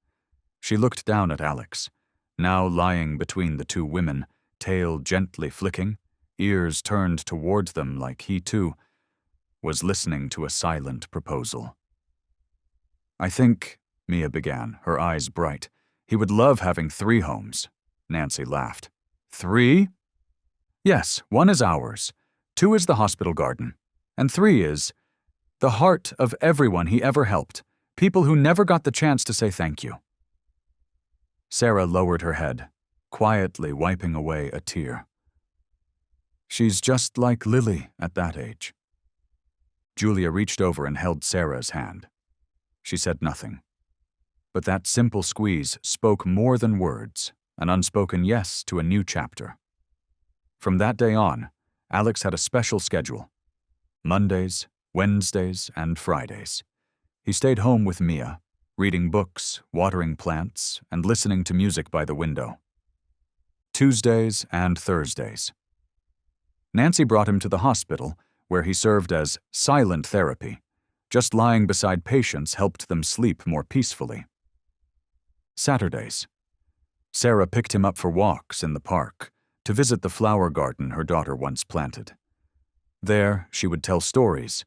She looked down at Alex, now lying between the 2 women, tail gently flicking, ears turned toward them like he too was listening to a silent proposal. "I think," Mia began, her eyes bright, "he would love having 3 homes." Nancy laughed. "3? Yes, 1 is ours, 2 is the hospital garden, and 3 is the heart of everyone he ever helped, people who never got the chance to say thank you." Sarah lowered her head, quietly wiping away a tear. "She's just like Lily at that age." Julia reached over and held Sarah's hand. She said nothing. But that simple squeeze spoke more than words, an unspoken yes to a new chapter. From that day on, Alex had a special schedule. Mondays, Wednesdays, and Fridays. He stayed home with Mia, reading books, watering plants, and listening to music by the window. Tuesdays and Thursdays. Nancy brought him to the hospital, where he served as silent therapy. Just lying beside patients helped them sleep more peacefully. Saturdays. Sarah picked him up for walks in the park, to visit the flower garden her daughter once planted. There, she would tell stories,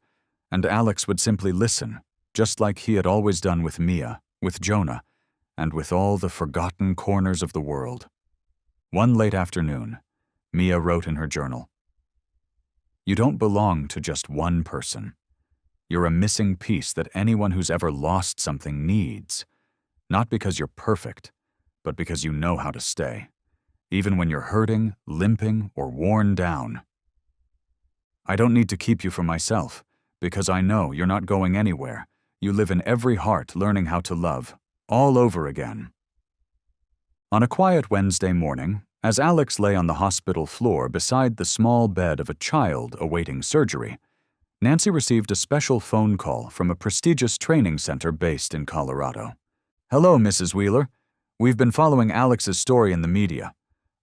and Alex would simply listen, just like he had always done with Mia, with Jonah, and with all the forgotten corners of the world. One late afternoon, Mia wrote in her journal, "You don't belong to just one person. You're a missing piece that anyone who's ever lost something needs, not because you're perfect, but because you know how to stay, even when you're hurting, limping, or worn down. I don't need to keep you for myself, because I know you're not going anywhere. You live in every heart learning how to love, all over again." On a quiet Wednesday morning, as Alex lay on the hospital floor beside the small bed of a child awaiting surgery, Nancy received a special phone call from a prestigious training center based in Colorado. "Hello, Mrs. Wheeler. We've been following Alex's story in the media.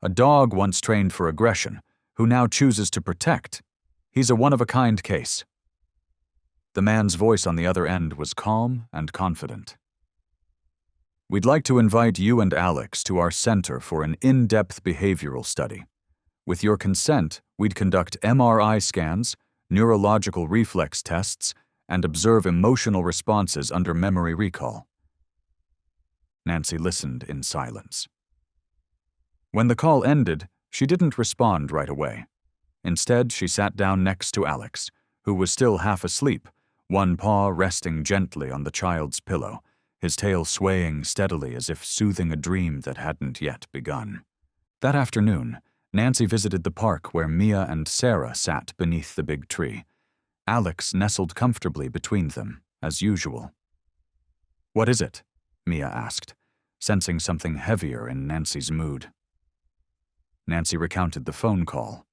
A dog once trained for aggression, who now chooses to protect. He's a one-of-a-kind case." The man's voice on the other end was calm and confident. "We'd like to invite you and Alex to our center for an in-depth behavioral study. With your consent, we'd conduct MRI scans, neurological reflex tests, and observe emotional responses under memory recall." Nancy listened in silence. When the call ended, she didn't respond right away. Instead, she sat down next to Alex, who was still half asleep, one paw resting gently on the child's pillow, his tail swaying steadily as if soothing a dream that hadn't yet begun. That afternoon, Nancy visited the park where Mia and Sarah sat beneath the big tree. Alex nestled comfortably between them, as usual. "What is it?" Mia asked, sensing something heavier in Nancy's mood. Nancy recounted the phone call.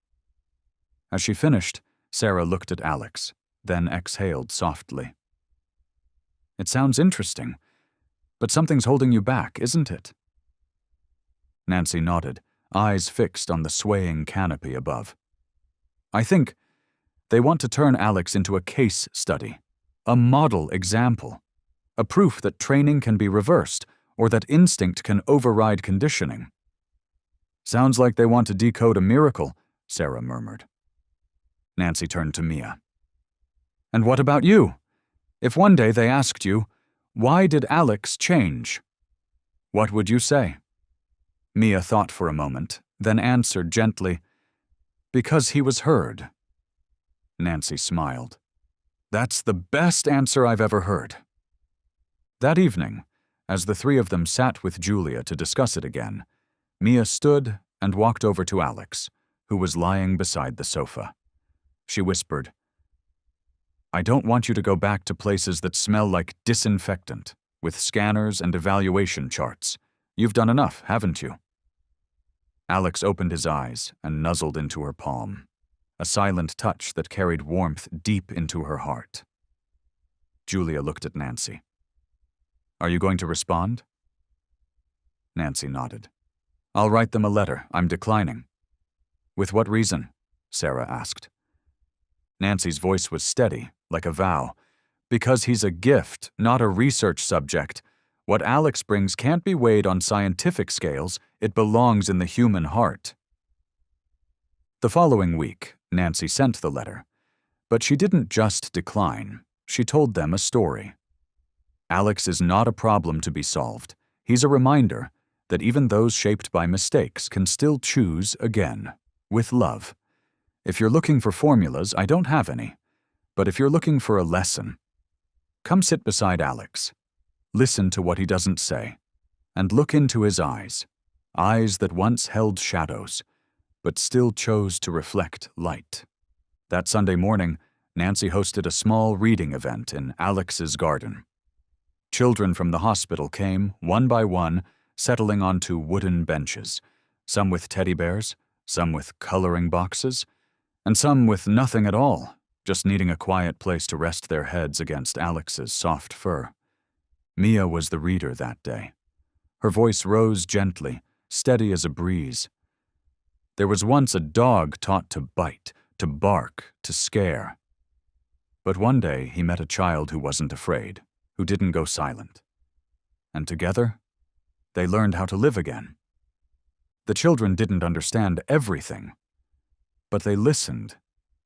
As she finished, Sarah looked at Alex, then exhaled softly. "It sounds interesting, but something's holding you back, isn't it?" Nancy nodded, eyes fixed on the swaying canopy above. "I think they want to turn Alex into a case study, a model example, a proof that training can be reversed or that instinct can override conditioning." "Sounds like they want to decode a miracle," Sarah murmured. Nancy turned to Mia. "And what about you? If one day they asked you, why did Alex change? What would you say?" Mia thought for a moment, then answered gently, "Because he was heard." Nancy smiled. "That's the best answer I've ever heard." That evening, as the three of them sat with Julia to discuss it again, Mia stood and walked over to Alex, who was lying beside the sofa. She whispered, "I don't want you to go back to places that smell like disinfectant, with scanners and evaluation charts. You've done enough, haven't you?" Alex opened his eyes and nuzzled into her palm, a silent touch that carried warmth deep into her heart. Julia looked at Nancy. "Are you going to respond?" Nancy nodded. "I'll write them a letter. I'm declining." "With what reason?" Sarah asked. Nancy's voice was steady, like a vow. "Because he's a gift, not a research subject. What Alex brings can't be weighed on scientific scales. It belongs in the human heart." The following week, Nancy sent the letter. But she didn't just decline. She told them a story. Alex is not a problem to be solved. He's a reminder that even those shaped by mistakes can still choose again, with love. If you're looking for formulas, I don't have any. But if you're looking for a lesson, come sit beside Alex. Listen to what he doesn't say, and look into his eyes, eyes that once held shadows, but still chose to reflect light. That Sunday morning, Nancy hosted a small reading event in Alex's garden. Children from the hospital came, one by one, settling onto wooden benches, some with teddy bears, some with coloring boxes, and some with nothing at all, just needing a quiet place to rest their heads against Alex's soft fur. Mia was the reader that day. Her voice rose gently, steady as a breeze. There was once a dog taught to bite, to bark, to scare. But one day he met a child who wasn't afraid, who didn't go silent. And together, they learned how to live again, The children didn't understand everything, but they listened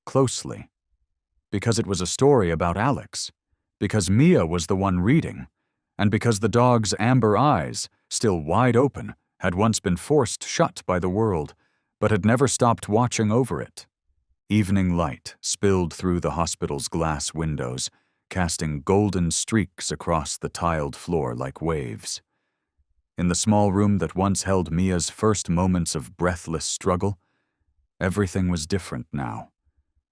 closely, because it was a story about Alex, because Mia was the one reading, and because the dog's amber eyes, still wide open, had once been forced shut by the world, but had never stopped watching over it. Evening light spilled through the hospital's glass windows, casting golden streaks across the tiled floor like waves. In the small room that once held Mia's first moments of breathless struggle, everything was different now.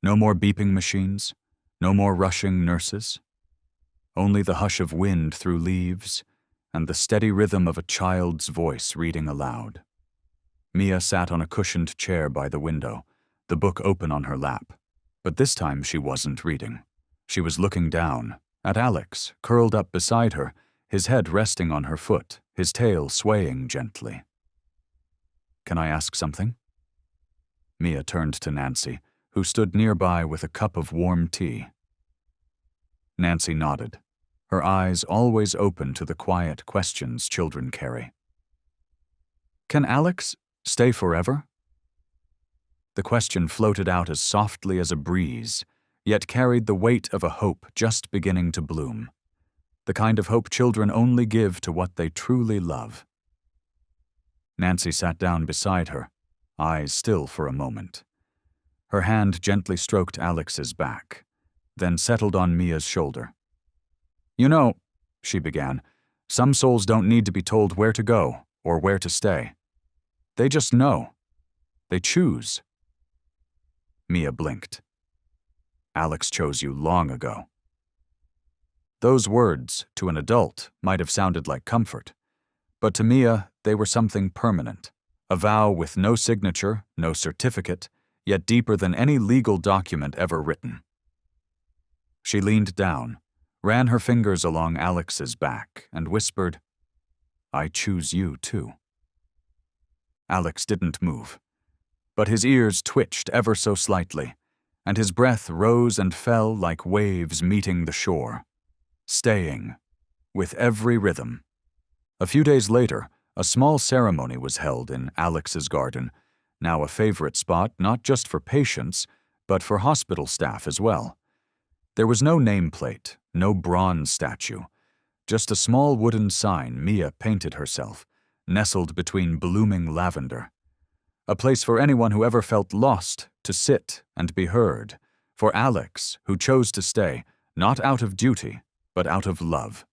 No more beeping machines, no more rushing nurses. Only the hush of wind through leaves and the steady rhythm of a child's voice reading aloud. Mia sat on a cushioned chair by the window, the book open on her lap. But this time she wasn't reading. She was looking down at Alex, curled up beside her, his head resting on her foot, his tail swaying gently. "Can I ask something?" Mia turned to Nancy, who stood nearby with a cup of warm tea. Nancy nodded, her eyes always open to the quiet questions children carry. "Can Alex stay forever?" The question floated out as softly as a breeze, yet carried the weight of a hope just beginning to bloom. The kind of hope children only give to what they truly love. Nancy sat down beside her, eyes still for a moment. Her hand gently stroked Alex's back, then settled on Mia's shoulder. "You know," she began, "some souls don't need to be told where to go or where to stay. They just know. They choose." Mia blinked. "Alex chose you long ago." Those words, to an adult, might have sounded like comfort, but to Mia, they were something permanent, a vow with no signature, no certificate, yet deeper than any legal document ever written. She leaned down, ran her fingers along Alex's back, and whispered, "I choose you too." Alex didn't move, but his ears twitched ever so slightly, and his breath rose and fell like waves meeting the shore, staying, with every rhythm. A few days later, a small ceremony was held in Alex's garden, now a favorite spot not just for patients, but for hospital staff as well. There was no nameplate, no bronze statue, just a small wooden sign Mia painted herself, nestled between blooming lavender. A place for anyone who ever felt lost to sit and be heard, for Alex, who chose to stay, not out of duty, but out of love.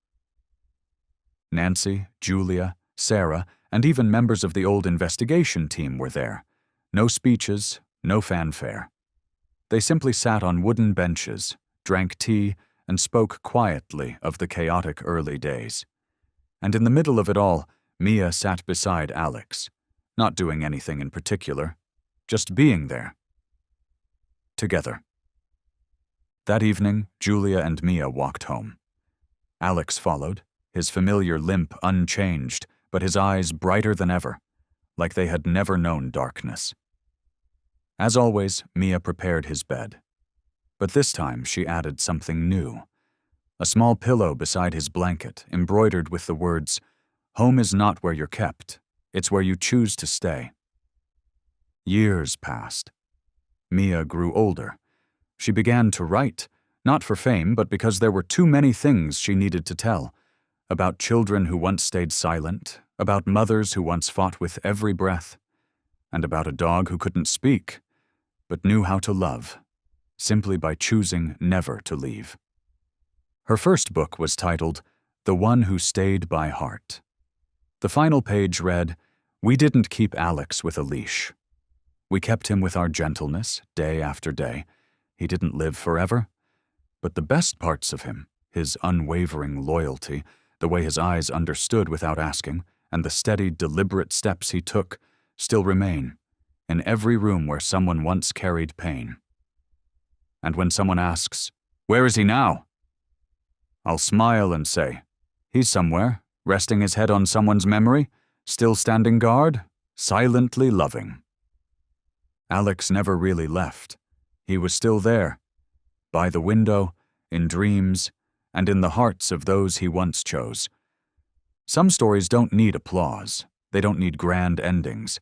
Nancy, Julia, Sarah, and even members of the old investigation team were there. No speeches, no fanfare. They simply sat on wooden benches, drank tea, and spoke quietly of the chaotic early days. And in the middle of it all, Mia sat beside Alex, not doing anything in particular, just being there. Together. That evening, Julia and Mia walked home. Alex followed, his familiar limp unchanged, but his eyes brighter than ever, like they had never known darkness. As always, Mia prepared his bed. But this time she added something new. A small pillow beside his blanket, embroidered with the words, "Home is not where you're kept, it's where you choose to stay." Years passed. Mia grew older. She began to write, not for fame, but because there were too many things she needed to tell. About children who once stayed silent, about mothers who once fought with every breath, and about a dog who couldn't speak, but knew how to love, simply by choosing never to leave. Her first book was titled, "The One Who Stayed by Heart." The final page read, "We didn't keep Alex with a leash. We kept him with our gentleness, day after day. He didn't live forever, but the best parts of him, his unwavering loyalty, the way his eyes understood without asking, and the steady, deliberate steps he took, still remain in every room where someone once carried pain. And when someone asks, 'Where is he now?' I'll smile and say, 'He's somewhere, resting his head on someone's memory, still standing guard, silently loving.' Alex never really left. He was still there, by the window, in dreams, and in the hearts of those he once chose. Some stories don't need applause. They don't need grand endings.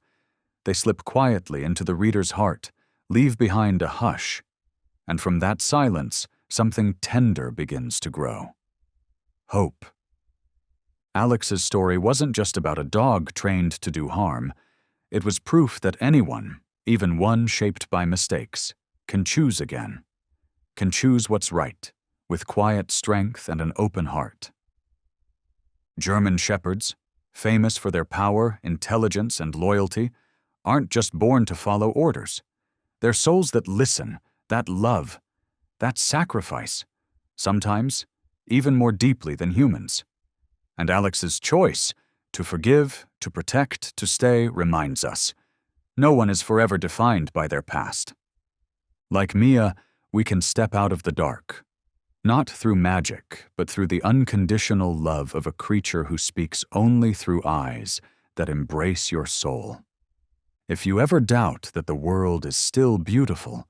They slip quietly into the reader's heart, leave behind a hush, and from that silence, something tender begins to grow. Hope. Alex's story wasn't just about a dog trained to do harm. It was proof that anyone, even one shaped by mistakes, can choose again, can choose what's right, with quiet strength and an open heart. German Shepherds, famous for their power, intelligence, and loyalty, aren't just born to follow orders. They're souls that listen, that love, that sacrifice, sometimes even more deeply than humans. And Alex's choice, to forgive, to protect, to stay, reminds us, no one is forever defined by their past. Like Mia, we can step out of the dark, not through magic, but through the unconditional love of a creature who speaks only through eyes that embrace your soul. If you ever doubt that the world is still beautiful,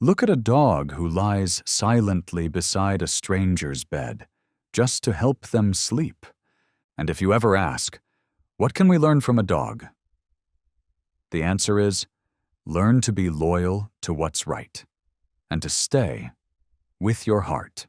look at a dog who lies silently beside a stranger's bed, just to help them sleep. And if you ever ask, what can we learn from a dog? The answer is, learn to be loyal to what's right, and to stay with your heart.